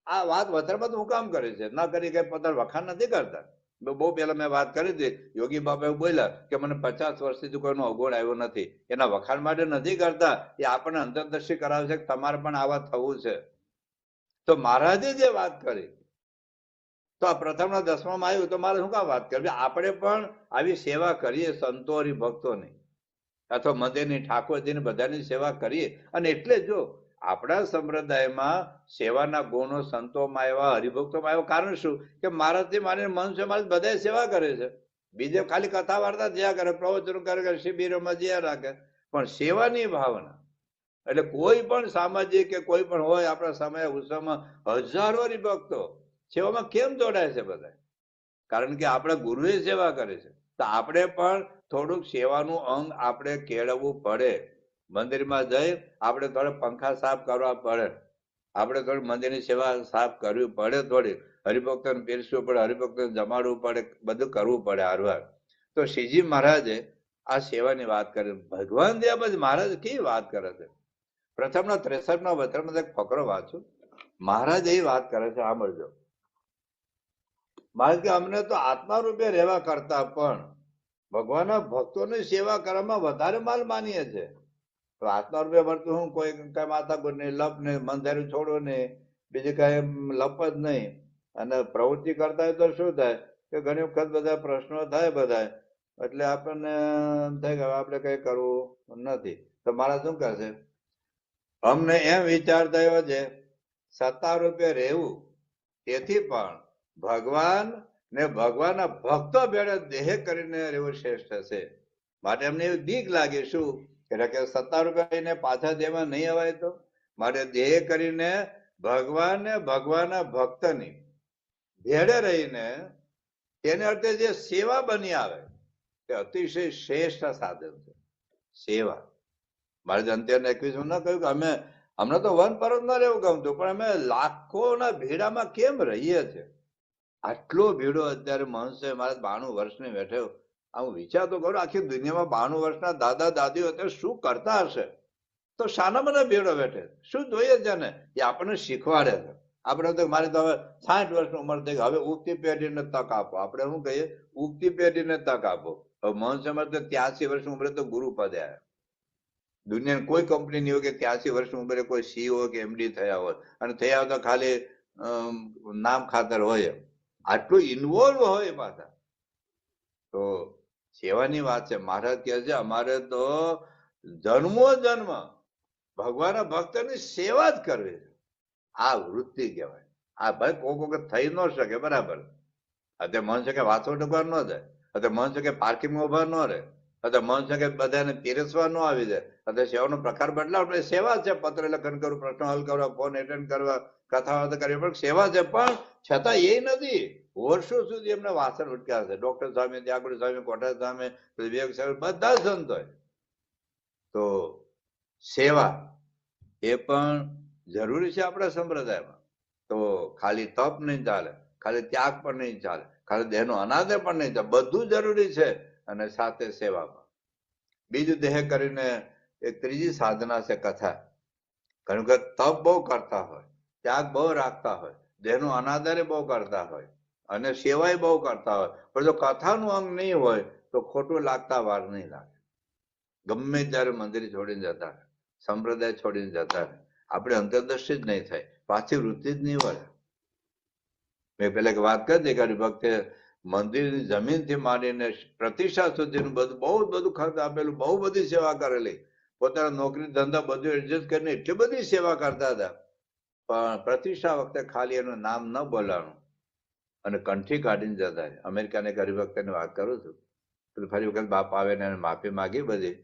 આ વાત વધારમાં હું કામ કરે છે, ના કરી કઈ પોતાના વખાણ નથી કરતા. બહુ પહેલા મેં વાત કરી હતી, યોગી બાબા એવું બોલ્યા કે મને 50 વર્ષથી કોઈનો અવગુણ આવ્યો નથી. એના વખાણ માટે નથી કરતા, એ આપણને અંતરદર્શી કરાવે છે કે તમારે પણ આવા થવું છે. તો મહારાજે જે વાત કરી, તો આ પ્રથમના 10મામાં આવ્યું, તો મારે શું કામ વાત કરવી? આપણે પણ આવી સેવા કરીએ સંતો હરિભક્તોની, અથવા મંદિરની, ઠાકોરજીની, બધાની સેવા કરીએ. અને એટલે જો આપણા સંપ્રદાયમાં સેવાના ગુણો સંતોમાં આવ્યા, હરિભક્તોમાં આવ્યા. કારણ શું કે મહારાજથી મારીને મનુષ્ય માણસ બધા સેવા કરે છે. બીજે ખાલી કથા વાર્તા જ્યાં કરે, પ્રવચનો કરે, શિબિરોમાં જ્યાં રાખે, પણ સેવાની ભાવના. એટલે કોઈ પણ સામાજિક કે કોઈ પણ હોય આપણા સમય ઉત્સવમાં હજારો હરિભક્તો સેવામાં કેમ જોડાય છે બધા? કારણ કે આપણા ગુરુએ સેવા કરે છે. તો આપણે પણ થોડુંક સેવાનું અંગ આપણે કેળવવું પડે. મંદિરમાં જઈ આપણે થોડા પંખા સાફ કરવા પડે, આપણે થોડી મંદિરની સેવા સાફ કરવી પડે, થોડી હરિભક્તોને પીરસવું પડે, હરિભક્તોને જમાડવું પડે, બધું કરવું પડે હારવાર. તો શ્રીજી મહારાજે આ સેવાની વાત કરી. ભગવાન દયા પછી મહારાજ કેવી વાત કરે છે. પ્રથમના 63ના વચનમાં એક ફકરો વાંચું. મહારાજ એ વાત કરે છે, સાંભળજો. મહારાજ કે અમને તો આત્મા રૂપે રહેવા કરતા પણ ભગવાનના ભક્તોની સેવા કરવામાં વધારે માલ માનીએ છે. તો આત્મા રૂપે વર્તું હું, કોઈ કઈ માથાકૂટ નહીં, લપ નહીં, મંધારું છોડો નહીં, બીજું કઈ લપ જ નહીં. અને પ્રવૃત્તિ કરતા હોય તો શું થાય કે ઘણી વખત બધા પ્રશ્નો થાય બધા, એટલે આપણને થાય કે આપણે કઈ કરવું નથી. તો મારા શું કહેશે, અમને એમ વિચાર થયો છે સત્તા રૂપે રહેવું, તેથી પણ ભગવાન ને ભગવાનના ભક્તો ભેળે દેહ કરીને રહેવું શ્રેષ્ઠ છે. માટે અમને એવી બીક લાગે, શું કે સત્તા રૂપિયા પાછા દેવા નહીં અવાય, તો માટે દેહ કરીને ભગવાન ને ભગવાનના ભક્તની ભેળે રહીને તેને અર્થે જે સેવા બની આવે તે અતિશય શ્રેષ્ઠ સાધન છે. સેવા. મારે અંત્યને 21 ના કહ્યું કે અમે અમને તો વન પર ન રહેવું ગમતું, પણ અમે લાખોના ભીડામાં કેમ રહીએ છીએ. આટલો ભીડો અત્યારે મનુષ્ય, મારે 92 વર્ષની બેઠો, હું વિચાર તો કરું આખી દુનિયામાં 92 વર્ષના દાદા દાદીઓ અત્યારે શું કરતા હશે. તો શાના મને ભીડો બેઠે, શું જોઈએ છે ને એ આપણને શીખવાડે છે. આપણે તો મારી તો હવે 60 વર્ષની ઉંમર થઈ, હવે ઉગતી પેઢીને તક આપો. આપણે શું કહીએ, ઉગતી પેઢીને તક આપો. હવે મનુષ્યમાં તો 83 વર્ષની ઉંમરે તો ગુરુ પદે આવ્યા. દુનિયાની કોઈ કંપની નહીં હોય કે 83 વર્ષની ઉંમરે કોઈ સીઈઓ કે એમડી થયા હોય, અને થયા હોય તો ખાલી નામ ખાતર હોય, આટલું ઇન્વોલ્વ હોય પાછા. તો સેવાની વાત છે. મહારાજ કહે છે અમારે તો જન્મો જન્મ ભગવાનના ભક્તની સેવા જ કરવી છે. આ વૃત્તિ કહેવાય. આ ભાઈ કોક વખત થઈ ન શકે, બરાબર. અત્યારે મન છે કે વાસો ડગવા ન જાય, અત્યારે મન છે કે પાર્કિંગમાં ઉભા ન રહે, અત્યારે મન છે કે બધાને પીરસવા ન આવી જાય, અત્યારે સેવાનો પ્રકાર બદલાવ. સેવા છે, પત્ર લેખન કરવું, પ્રશ્ન હલ કરવા, ફોન એટેન્ડ કરવા, કથા વાર્તા કરવી, પણ સેવા છે. પણ છતાં એ નથી, વર્ષો સુધી એમને વાસણ ઉટક્યા છે. ડોક્ટર સ્વામી, ત્યાગુડી સ્વામી, કોઠાર સ્વામી, વિવેક સ્વામી, બધા સંતો. તો સેવા એ પણ જરૂરી છે આપણા સંપ્રદાયમાં. તો ખાલી તપ નહીં ચાલે, ખાલી ત્યાગ પણ નહીં ચાલે, ખાલી દેહનો અનાદર પણ નહીં ચાલે, બધું જરૂરી છે. અને સાથે સેવામાં બીજું દેહ કરીને એક ત્રીજી સાધના છે કથા. કારણ કે તપ બહુ કરતા હોય, ત્યાગ બહુ રાખતા હોય, દેહનો અનાદરે બહુ કરતા હોય અને સેવાય બહુ કરતા હોય, પણ જો કથાનું અંગ નહીં હોય તો ખોટું લાગતા વાર નહીં લાગે. ગમે ત્યારે મંદિર છોડીને જતા રહે, સંપ્રદાય છોડીને જતા રહે, આપણે અંતરદર્શી જ નહીં થાય, પાછી વૃત્તિ જ નહીં વળે. મેં પેલા એક વાત કરી કે હરિભક્તે મંદિરની જમીનથી માંડીને પ્રતિષ્ઠા સુધીનું બધું બહુ બધું ખર્ચ આપેલું, બહુ બધી સેવા કરેલી, પોતાના નોકરી ધંધા બધું એડજસ્ટ કરીને એટલી બધી સેવા કરતા હતા, પણ પ્રતિષ્ઠા વખતે ખાલી એનું નામ ન બોલાવાનું અને કંઠી કાઢીને જતા. અમેરિકાને એક હરિભક્તની વાત કરું છું, ફરી વખત બાપ આવે ને માફી માગી બધી,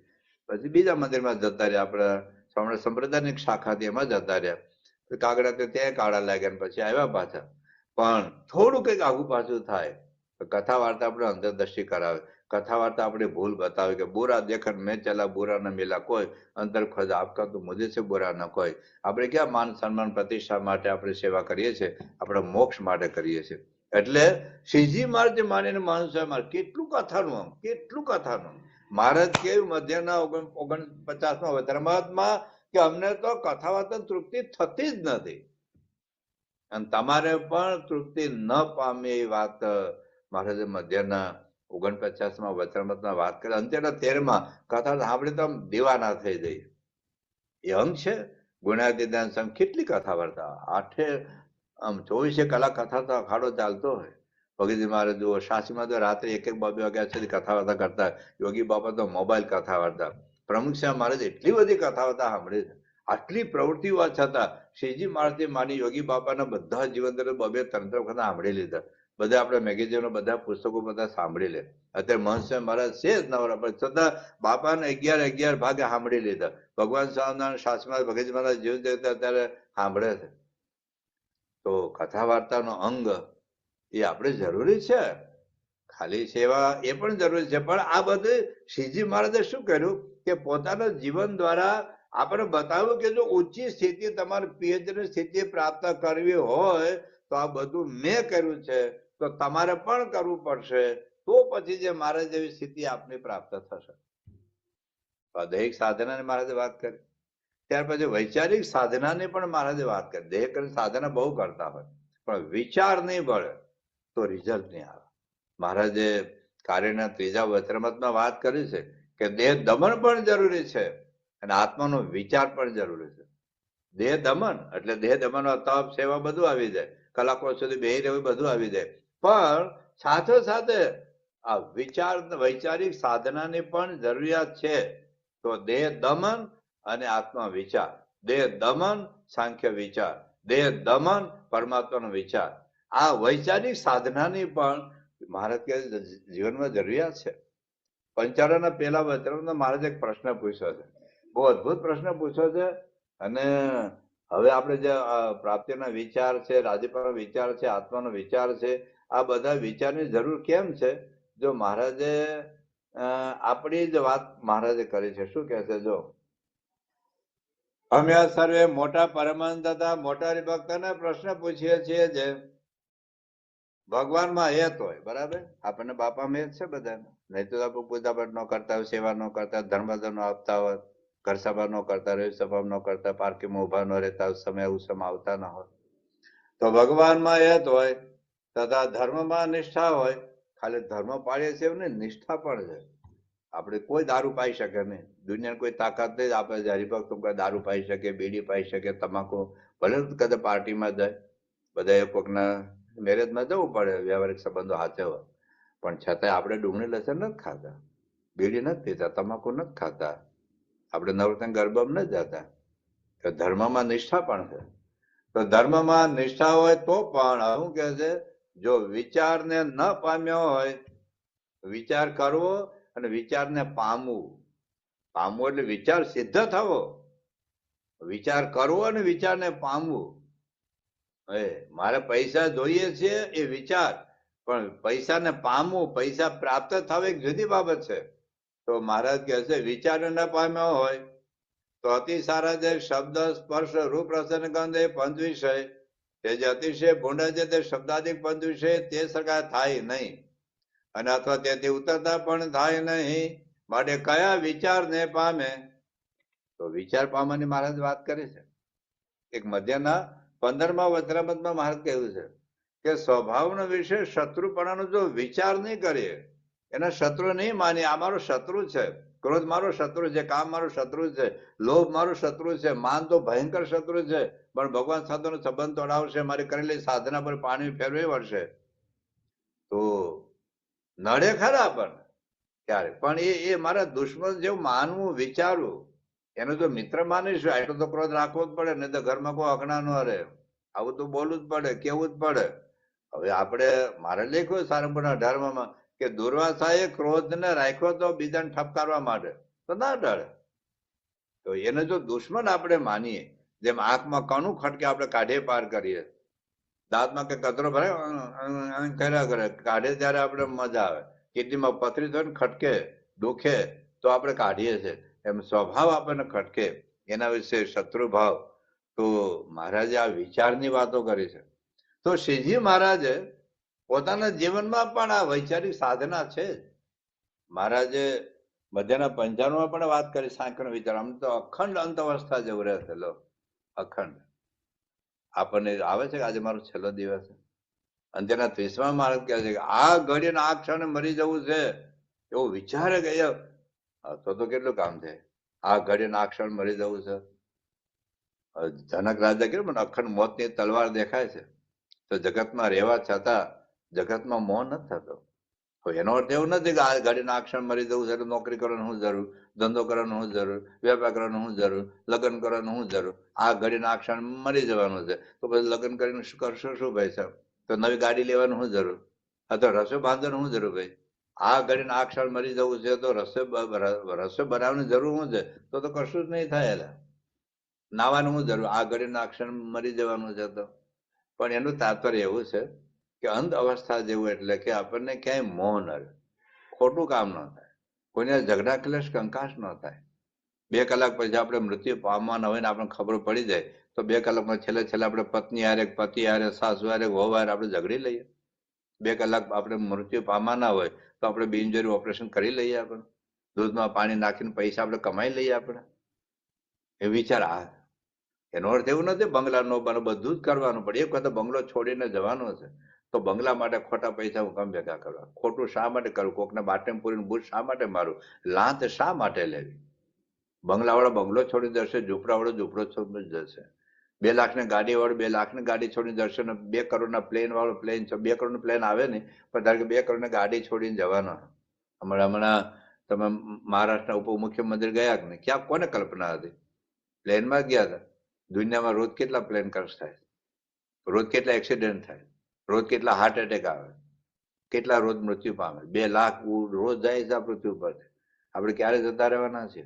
પછી બીજા મંદિરમાં જતા રહ્યા, આપણા સંપ્રદાયની શાખાથી એમાં જતા રહ્યા. કાગડા તો ત્યાં કાળા લાગ્યા, પછી આવ્યા પાછા. પણ થોડું કંઈક આગુ પાછું થાય તો કથા વાર્તા આપણે અંતરદર્શી કરાવે, કથા વાર્તા આપણે ભૂલ બતાવે કે બુરા દેખન મેં ચલા બુરા ન મિલા કોઈ, અંતર ખોજ આપકા તો મુજે છે બુરા ન કોઈ. આપણે ક્યાં માન સન્માન પ્રતિષ્ઠા માટે આપણે સેવા કરીએ છીએ, આપણે મોક્ષ માટે કરીએ છીએ. એટલે શ્રીજી મહારાજ માનીને માણસો મારે કેટલું કથાનું આમ, કેટલું કથાનું. મહારાજ કેવું મધ્યના 49માં ધર્માત્મા કે અમને તો કથા વાર્તા તૃપ્તિ થતી જ નથી, અને તમારે પણ તૃપ્તિ ન પામે એ વાત મહારાજે મધ્યના 49માં વચનામૃતમાં વાત કરી. અંત્યના 13માં કથા સાંભળી તો આમ દીવાના થઈ જઈએ. એ અંગ છે ગુણાતીતાન સંઘ, કેટલી કથા વાર્તા, 24 કલાક કથા તો અખાડો ચાલતો હોય. ભગતજી મહારાજ જુઓ, સાચીમાં તો રાત્રે 1-1, 2-2 વાગ્યા સુધી કથા વાર્તા કરતા. યોગી બાપા તો મોબાઈલ કથા વાર્તા. પ્રમુખ સાહેબ મહારાજ એટલી બધી કથા વાર્તા સાંભળી છે. આટલી પ્રવૃત્તિઓ છતાં શ્રીજી મહારાજથી માની યોગી બાપાના બધા જીવન 2-3 વખત સાંભળી લીધા. બધા આપણે મેગેઝિનો, બધા પુસ્તકો બધા સાંભળી લે. અત્યારે મહંત સાહેબ મહારાજ છે જ નવરા, પણ છતાં બાપાને 11 ભાગે સાંભળી લીધા. ભગવાન સ્વામિનારાયણ શાસ્ત્રમાં ભગતજી મહારાજ જીવ જતા ત્યારે સાંભળે છે. તો કથા વાર્તાનો અંગ એ આપણે જરૂરી છે. ખાલી સેવા એ પણ જરૂરી છે, પણ આ બધું શ્રીજી મહારાજે શું કર્યું કે પોતાના જીવન દ્વારા આપણે બતાવ્યું કે જો ઊંચી સ્થિતિ, તમારે પીએચડી સ્થિતિ પ્રાપ્ત કરવી હોય તો આ બધું મેં કર્યું છે, તો તમારે પણ કરવું પડશે, તો પછી જે મહારાજ જેવી સ્થિતિ આપને પ્રાપ્ત થશે. દૈહિક સાધનાની મહારાજે વાત કરી, ત્યાર પછી વૈચારિક સાધનાની પણ મહારાજે વાત કરી. દેહ કરી સાધના બહુ કરતા હોય, પણ વિચાર નહીં ભળે તો રિઝલ્ટ નહીં આવે. મહારાજે કાર્યના 3જા વચનામૃતમાં વાત કરી છે કે દેહ દમન પણ જરૂરી છે અને આત્માનો વિચાર પણ જરૂરી છે. દેહ દમન એટલે દેહ દમન, તપ, સેવા બધું આવી જાય, કલાકો સુધી બેહી રહેવું બધું આવી જાય, પણ સાથે સાથે આ વિચાર, વૈચારિક સાધનાની પણ જરૂરિયાત છે. તો દેહ દમન અને આત્મા વિચાર, દેહ દમન સાંખ્ય વિચાર, દેહ દમન પરમાત્માનો વિચાર, આ વૈચારિક સાધનાની પણ મહારાજ કે જીવનમાં જરૂરિયાત છે. પંચાળાના પહેલા વચનમાં મહારાજે એક પ્રશ્ન પૂછ્યો છે, બહુ અદભુત પ્રશ્ન પૂછ્યો છે. અને હવે આપણે જે પ્રાપ્તિના વિચાર છે, રાજીપાનો વિચાર છે, આત્માનો વિચાર છે, આ બધા વિચારની જરૂર કેમ છે? જો મહારાજે આપણી જ વાત મહારાજે કરી છે. શું કહે છે? જો અમે આ સર્વે મોટા પરમાનંદ તથા મોટા હરિભક્તને પ્રશ્ન પૂછીએ છીએ જે ભગવાનમાં હેત હોય, બરાબર? આપણને બાપામાં હેત છે બધાને, નહીં તો આપણે પૂજાપાઠ ન કરતા હોય, સેવા ન કરતા, ધર્મ ન આપતા હોય, ઘર સભા ન કરતા, રવિ સભા ન કરતા, પાર્કીમાં ઉભા ન રહેતા, સમય ઉત્સવમાં આવતા ન હોય, તો ભગવાનમાં હેત હોય તથા ધર્મમાં નિષ્ઠા હોય. ખાલી ધર્મ પાળીએ છીએ એવું નહીં, નિષ્ઠા પણ છે. આપણે કોઈ દારૂ પાઈ શકે નહીં, દુનિયાની કોઈ તાકાત નહીં આપણે હરિભક્તો કોઈ દારૂ પાઈ શકે, બીડી પાઈ શકે, તમાકુ, ભલે કદાચ પાર્ટીમાં જાય, બધા કોઈકના મેરેજમાં જવું પડે, વ્યવહારિક સંબંધો હાથે હોય, પણ છતાંય આપણે ડુંગળી લસણ નથી ખાતા, બીડી નથી પીતા, તમાકુ નથી ખાતા, આપણે નવરત્ન ગરબામાં નથી જતા. તો ધર્મમાં નિષ્ઠા પણ છે. તો ધર્મમાં નિષ્ઠા હોય તો પણ શું કહે છે? જો વિચારને ન પામ્યો હોય, વિચાર કરવો અને વિચારને પામવું, પામવું એટલે વિચાર સિદ્ધ થવો, વિચાર કરવો અને વિચારને પામવું. મારે પૈસા જોઈએ છે એ વિચાર, પણ પૈસાને પામવું, પૈસા પ્રાપ્ત થવા એક જુદી બાબત છે. તો મહારાજ કહે છે વિચારને ન પામ્યો હોય તો અતિ સારા જે શબ્દ, સ્પર્શ, રૂપ, રસ અને ગંધ એ પંચ વિષય તે જે અતિશય ભૂંડા છે તે શબ્દાદિક પદ વિશે તે સરખા થાય નહીં, અને અથવા તેથી ઉતરતા પણ થાય નહીં, માટે કયા વિચારને પામે? તો વિચાર પામવાની મહારાજ વાત કરે છે. એક મધ્યના 15મા વચનામૃતમાં મહારાજ કહ્યું છે કે સ્વભાવનો વિશે શત્રુપણાનો જો વિચાર નહીં કરીએ, એના શત્રુ નહીં માની, આ મારો શત્રુ છે, ક્રોધ મારો શત્રુ છે, કામ મારો શત્રુ છે, લોભ મારો શત્રુ છે, માન તો ભયંકર શત્રુ છે, પણ ભગવાન સાથેનો સંબંધ તોડાવશે, મારી કરેલી સાધના પર પાણી ફેરવી વળશે, તો નડે ખરા પણ ક્યારે પણ એ મારા દુશ્મન જેવું માનવું, વિચારવું, એનો જો મિત્ર માનીશું એટલો તો ક્રોધ રાખવો જ પડે, નહીં તો ઘરમાં કોઈ અકણા ન રહે, આવું તો બોલવું જ પડે, કેવું જ પડે. હવે આપણે મારે લખ્યું સારંગપુરના 18માં કે દુર્વાસાએ ક્રોધને રાખ્યો તો બીજાને ઠપકારવા માટે, તો ના ડરે. તો એને જો દુશ્મન આપણે માનીએ, જેમ આંખમાં કણું ખટકે આપણે કાઢે પાર કરીએ, દાંતમાં કે કચરો ભરે કર્યા કરે, કાઢે ત્યારે આપણે મજા આવે, કિડનીમાં પથરી થાય ને ખટકે, દુખે તો આપણે કાઢીએ છીએ, એમ સ્વભાવ આપણને ખટકે, એના વિશે શત્રુભાવ. તો મહારાજે આ વિચારની વાતો કરી છે. તો શ્રીજી મહારાજે પોતાના જીવનમાં પણ આ વૈચારિક સાધના છે જ. મહારાજે મધ્યના 95માં પણ વાત કરી સાંખ્યનો વિચાર, આમ તો અખંડ અંત અવસ્થા જેવું રહેશે, લો અખંડ. આપણને આવે છે કે આજે મારો છેલ્લો દિવસ છે, અને તેના 30માં મહારાજ કહે છે કે આ ઘડીને આ ક્ષણે મરી જવું છે, એવો વિચારે કે તો કેટલું કામ છે, આ ઘડીને આ ક્ષણ મરી જવું છે. જનક રાજા કહ્યું મને અખંડ મોતની તલવાર દેખાય છે, તો જગતમાં રહેવા છતાં જગતમાં મોહ નથી થતો. તો એનો અર્થ એવું નથી કે આ ઘડીને આ ક્ષણ મરી જવું છે એટલે નોકરી કરવાનું શું જરૂર, ધંધો કરવાનું શું જરૂર, વેપાર કરવાનું શું જરૂર, લગ્ન કરવાનું શું જરૂર, આ ઘડીને આ ક્ષણ મરી જવાનું છે, તો પછી લગ્ન કરીને શું કરશો શું ભાઈ સાહેબ, તો નવી ગાડી લેવાનું શું જરૂર, અથવા રસોઈ બાંધવાનું શું જરૂર ભાઈ, આ ઘડીને આ ક્ષણ મરી જવું છે તો રસોઈ બનાવવાની જરૂર શું છે, તો કશું જ નહીં થાય. એટલે નાવાનું શું જરૂર, આ ઘડીને આ ક્ષણ મરી જવાનું છે. તો પણ એનું તાત્પર્ય એવું છે કે અંધ અવસ્થા જેવું, એટલે કે આપણને ક્યાંય મોહ ન રહે, ખોટું કામ ન થાય, કોઈને ઝઘડા ક્લેશ કંકાશ ન થાય. 2 કલાક પછી આપણે મૃત્યુ પામવાના હોય ને આપણને ખબર પડી જાય, તો 2 કલાકમાં છેલ્લે આપણે પત્ની હારે, પતિ હારે, સાસુ હારે, વહુ હારે આપણે ઝઘડી લઈએ. 2 કલાક આપણે મૃત્યુ પામવાના હોય તો આપણે બિનજરૂરી ઓપરેશન કરી લઈએ, આપણે દૂધમાં પાણી નાખીને પૈસા આપણે કમાઈ લઈએ. આપણે એ વિચાર આ, એનો અર્થ એવું નથી બંગલા નો બને, બધું જ કરવાનું, પણ એક વખત બંગલો છોડીને જવાનો છે, તો બંગલા માટે ખોટા પૈસા હું કામ ભેગા કરવા, ખોટું શા માટે કરવું, કોકને બાટે પૂરીને બૂટ શા માટે મારું, લાંચ શા માટે લેવી. બંગલાવાળો બંગલો છોડી જશે, ઝૂંપડાવાળો ઝૂંપડો છોડી જશે, 2 લાખની ગાડી વાળો 2 લાખની ગાડી છોડી જશે, ને 2 કરોડના પ્લેન વાળો પ્લેન છે, 2 કરોડનું પ્લેન આવે નહીં, પણ ધારો કે 2 કરોડની ગાડી છોડીને જવાનો. હમણાં તમે મહારાષ્ટ્રના ઉપમુખ્યમંત્રી ગયા કે નહીં, ક્યાં કોને કલ્પના હતી, પ્લેનમાં ગયા હતા. દુનિયામાં રોજ કેટલા પ્લેન ક્રેશ થાય, રોજ કેટલા એક્સિડન્ટ થાય, રોજ કેટલા હાર્ટ એટેક આવે, કેટલા રોજ મૃત્યુ પામે, 2 લાખ રોજ જાય છે આ પૃથ્વી પર. આપણે ક્યારે જતા રહેવાના છે.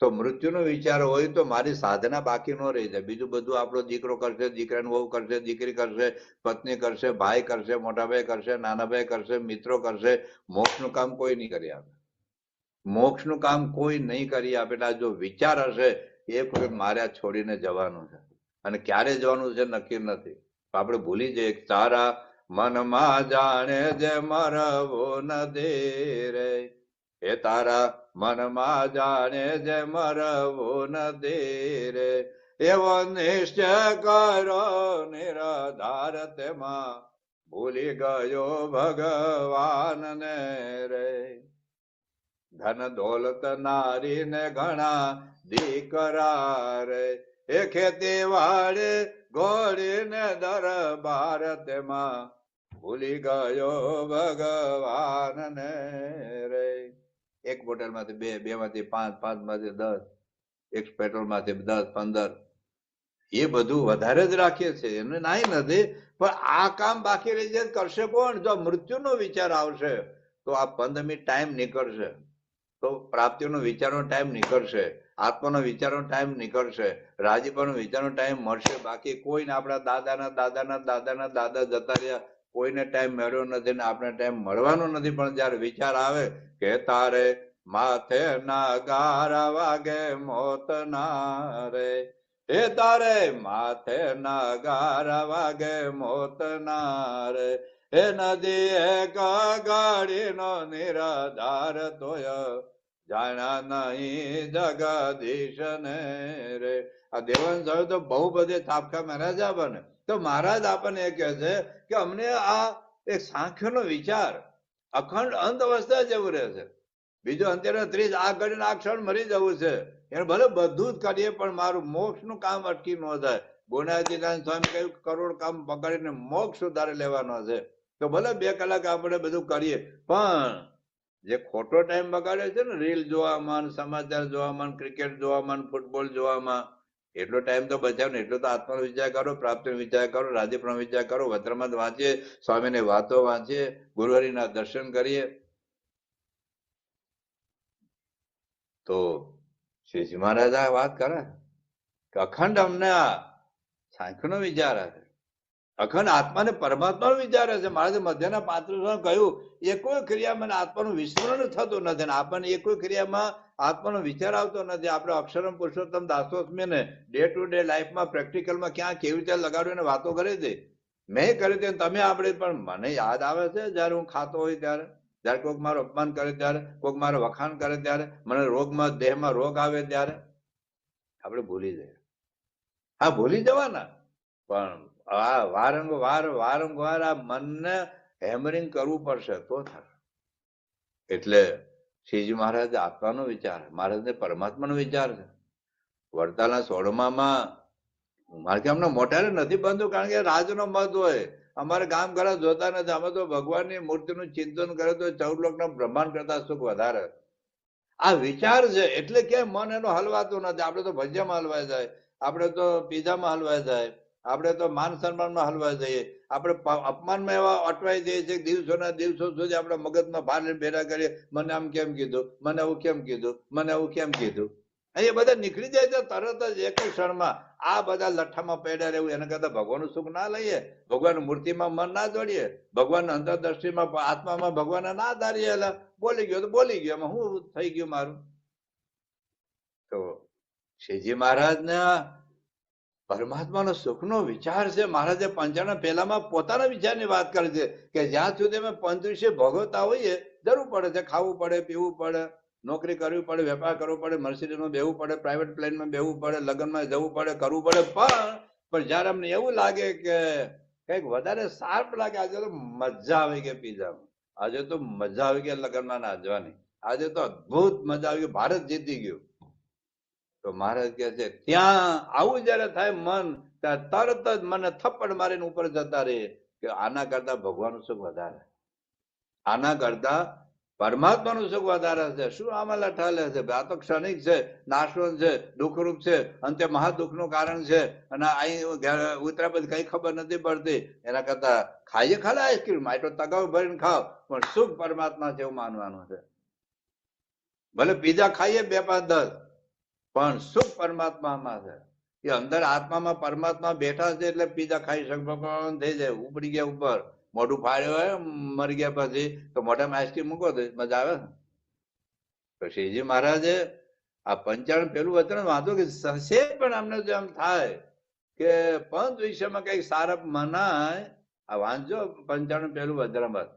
તો મૃત્યુનો વિચાર હોય તો મારી સાધના બાકી ન રહી જાય. બીજું બધું આપણો દીકરો કરશે, દીકરાની વહુ કરશે, દીકરી કરશે, પત્ની કરશે, ભાઈ કરશે, મોટા ભાઈ કરશે, નાના ભાઈ કરશે, મિત્રો કરશે, મોક્ષનું કામ કોઈ નહીં કરી આપે. મોક્ષનું કામ કોઈ નહીં કરી આપે. એટલે જો વિચાર હશે એક વખત મારે આ છોડીને જવાનું છે, અને ક્યારે જવાનું છે નક્કી નથી, આપણે ભૂલી જઈએ. તારા મનમાં જાણે જે મરવો નથી રે, એ તારા મનમાં જાણે જે મરવો નથી રે, એવો નિશ્ચય કરો નિરાધાર તેમાં, ભૂલી ગયો ભગવાન ને રે. ધન દોલત નારી ને ઘણા દીકરા રે, એ ખેતી વાળે ઘોડી ને દરબાર તેમાં, ભૂલી ગયો ભગવાન ને રે. 1 બોટલ માંથી 2, 2 માંથી 5, 5 માંથી 10, 1 પેટ્રોલ માંથી 10, 15, એ બધું વધારે જ રાખીએ છીએ, એને નાઈ નથી. પણ આ કામ બાકી રહી જાય કરશે કોણ? જો મૃત્યુનો વિચાર આવશે તો આ 15 મિનિટ ટાઈમ નીકળશે, તો પ્રાપ્તિનો વિચારનો ટાઈમ નીકળશે, આત્માનો વિચારનો ટાઈમ નીકળશે, રાજીપાનો વિચારનો ટાઈમ મળશે. બાકી કોઈને આપણા દાદાના દાદાના દાદાના દાદા જતા રહ્યા, કોઈને ટાઈમ મળ્યો નથી ને આપણે ટાઈમ મળવાનો નથી. પણ જયારે વિચાર આવે કે તારે માથે ના ગારા વાગે મોત ના રે, હે તારે માથે નગારા વાગે મોતના રે, હે નદી એક ગાડીનો નિરાધાર તોય જાણ્યા નહીં જગદીશ ને રે. આ દેવાન સાહેબ તો બહુ બધી થાપકા મહારાજ બને. તો મહારાજ આપણને એ કહે છે કે અમને આ એક સાંખ્યનો વિચાર અખંડ અંત અવસ્થા જેવું રહે છે. બીજું અંતેનો 30 આ ઘડીને આ ક્ષણ મરી જવું છે. એને ભલે બધું જ કરીએ પણ મારું મોક્ષ નું કામ અટકી ન જાય. ગુણાતીતાન સ્વામી કહ્યું કરોડ કામ પકડીને મોક્ષ સુધારે લેવાનો છે. તો ભલે 2 કલાક આપણે બધું કરીએ પણ જે ખોટો ટાઈમ બગાડે છે ને રીલ જોવામાં, સમાચાર જોવામાં, ક્રિકેટ જોવામાં, ફૂટબોલ જોવામાં, એટલો ટાઈમ તો બચાવ ને એટલો તો આત્માનો વિચાર કરો, પ્રાપ્તિનો વિચાર કરો, રાધેપનો વિચાર કરો, વત્રમત વાંચીએ, સ્વામીની વાતો વાંચીએ, ગુરુહરિના દર્શન કરીએ. તો શ્રીજી મહારાજ આ વાત કરે કે અખંડ અમને આ સાંખ્યનો વિચાર હશે, અખંડ આત્માને પરમાત્માનો વિચાર હશે. મહારાજે મધ્યના 35 કહ્યું એ કોઈ ક્રિયામાં આત્માનું વિસ્મરણ થતું નથી ને આપણને એ કોઈ ક્રિયામાં આત્માનો વિચાર આવતો નથી. આપણે અક્ષરમ પુરુષોત્તમ દાસોસ્મીને ડે ટુ ડે લાઈફમાં પ્રેક્ટિકલમાં ક્યાં કેવી રીતે લગાડ્યું વાતો કરી હતી. મેં કરી હતી તમે આપણે, પણ મને યાદ આવે છે જયારે હું ખાતો હોય ત્યારે, જયારે કોઈક મારું અપમાન કરે ત્યારે, કોઈક મારું વખાણ કરે ત્યારે, મને રોગમાં દેહમાં રોગ આવે ત્યારે આપણે ભૂલી જઈએ. હા ભૂલી જવાના, પણ આ વારંવાર આ મનને હેમરિંગ કરવું પડશે તો થાય. એટલે શ્રીજી મહારાજ આત્માનો વિચાર, મહારાજને પરમાત્માનો વિચાર છે. વડતાલના 16માં મારે કે અમને મોટારે નથી બનતું કારણ કે રાજનો મત હોય. અમારે ગામ ઘરા જોતા નથી. અમે તો ભગવાનની મૂર્તિનું ચિંતન કરે તો 14 લોકના બ્રહ્માંડ કરતા સુખ વધારે. આ વિચાર છે એટલે કે મન એનો હલવાતું નથી. આપણે તો ભજીયામાં હલવાઈ જાય, આપણે તો પીઝામાં હલવાઈ જાય, આપણે તો માન સન્માનમાં હલવાઈ જઈએ, આપણે અપમાનમાં એવા અટવાઈ જઈએ છીએ દિવસોના દિવસો સુધી આપણે મગજમાં ભાર ભેરા કરીએ. મને આમ કેમ કીધું, મને એવું કેમ કીધું, મને એવું કેમ કીધું. એ બધા નીકળી જાય છે તરત જ એક ક્ષણમાં. આ બધા લઠ્ઠામાં પડ્યા રહેવું એના કરતા ભગવાનનું સુખ ના લઈએ, ભગવાન મૂર્તિમાં મન ના જોડીએ, ભગવાન અંતરદ્રષ્ટિમાં આત્મામાં ભગવાન ના ધારીએ. એટલે બોલી ગયો તો બોલી ગયો, એમાં શું થઈ ગયું મારું. તો શ્રીજી મહારાજને પરમાત્માનો સુખનો વિચાર છે. મહારાજે 95 પહેલામાં પોતાના વિચારની વાત કરે છે કે જ્યાં સુધી અમે પંચ વિશે ભોગવતા હોઈએ, જરૂર પડે છે, ખાવું પડે, પીવું પડે, નોકરી કરવી પડે, વેપાર કરવો પડે, મર્સિડીઝમાં બેવું પડે, પ્રાઇવેટ પ્લેનમાં બેવું પડે, લગ્નમાં જવું પડે, કરવું પડે, પણ જયારે અમને એવું લાગે કે કઈક વધારે શાર્પ લાગે, આજે તો મજા આવી ગઈ પીઝામાં, આજે તો મજા આવી ગઈ લગ્નમાં નાચવાની, આજે તો અદભુત મજા આવી ગઈ, ભારત જીતી ગયું. તો મહારાજ કહે છે ત્યાં આવું જયારે થાય મન, ત્યાં તરત જ મને થપ્પડ મારીને ઉપર જતા રહે કે આના કરતા ભગવાનનું સુખ વધારે, આના કરતા પરમાત્માનું સુખ વધારે છે. શું આમાં લઠાલે છે? આ તો ક્ષણિક છે, નાશવંત છે, દુઃખરૂપ છે, અંતે મહાદુઃખનું કારણ છે. અને અહીં ઉતર્યા પછી કઈ ખબર નથી પડતી. એના કરતા ખાઈએ ખાલી આઈસ્ક્રીમ, આટલો તગાવ ભરીને ખાવ, પણ સુખ પરમાત્મા છે એવું માનવાનું છે. ભલે પીઝા ખાઈએ 2, 5, 10, પણ સુખ પરમાત્મામાં છે. એ અંદર આત્મામાં પરમાત્મા બેઠા છે એટલે પીઝા ખાઈ શકે થઈ જાય, ઉપડી ગયા ઉપર, મોઢું ફાડ્યું હોય મરી ગયા પછી તો મોઢામાં આઈસ્ક્રીમ મૂકો તો મજા આવે. તો શ્રીજી મહારાજે આ 95 પેલું વચન વાંધો કે સસે પણ અમને જો એમ થાય કે પંચ વિષયમાં કઈક સારપ મનાય, આ વાંચજો 95 પેલું વચનમાં,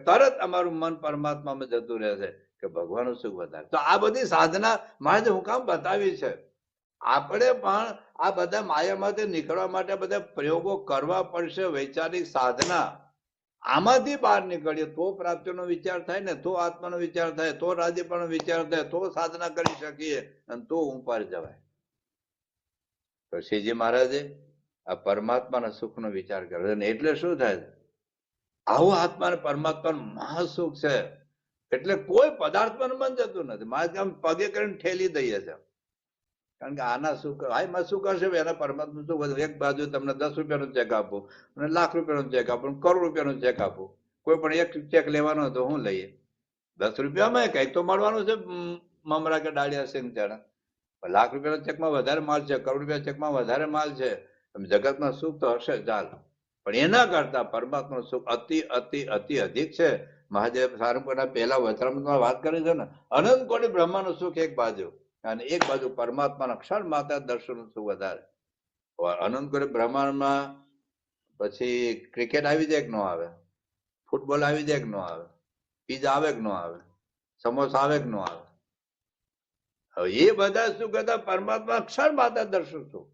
તરત અમારું મન પરમાત્મામાં જતું રહેશે કે ભગવાનનું સુખ વધારે. તો આ બધી સાધના મહારાજે હું કામ બતાવી છે. આપણે પણ આ બધા માયામાંથી નીકળવા માટે બધા પ્રયોગો કરવા પડશે, વૈચારિક સાધના. આમાંથી બહાર નીકળીએ તો પ્રાપ્તિનો વિચાર થાય ને, તો આત્માનો વિચાર થાય, તો રાજીપાનો વિચાર થાય, તો સાધના કરી શકીએ અને તો ઉપર જવાય. તો શ્રીજી મહારાજે આ પરમાત્માના સુખનો વિચાર કર્યો. એટલે શું થાય? આવું આત્મા પરમાત્માનું મહાસુખ છે. એટલે કોઈ પદાર્થમાં મન જતું નથી. મારે આમ પગે કરીને ઠેલી દઈએ છે, કારણ કે આના સુખ હાઈમાં શું કરશે એના પરમાત્મા શું. એક બાજુ તમને 10 રૂપિયાનો ચેક આપું અને લાખ રૂપિયાનો ચેક આપું, કરોડ રૂપિયાનો ચેક આપું, કોઈ પણ એક ચેક લેવાનો તો હું લઈએ. 10 રૂપિયામાં કઈક તો મળવાનું છે, મમરા કે ડાળિયા સિંગ ચણા. લાખ રૂપિયાના ચેકમાં વધારે માલ છે, કરોડ રૂપિયા ચેકમાં વધારે માલ છે. જગતમાં સુખ તો હશે ચાલ, પણ એના કરતા પરમાત્માનું સુખ અતિ અતિ અતિ અધિક છે. મહાદેવ સારંગપુરના પહેલા વચરામૃતમાં વાત કરી છે ને, અનંત કોટી બ્રહ્માનું સુખ એક બાજુ અને એક બાજુ પરમાત્માના ક્ષણ માતા દર્શન સુખ વધારે. અનંત કરે બ્રહ્માંડમાં પછી ક્રિકેટ આવી જાય કે ન આવે, ફૂટબોલ આવી જાય કે ન આવે, પીઝા આવે કે ન આવે, સમોસા આવે કે ન આવે? હવે એ બધા શું કહેતા પરમાત્મા ક્ષણ માતા દર્શન છું.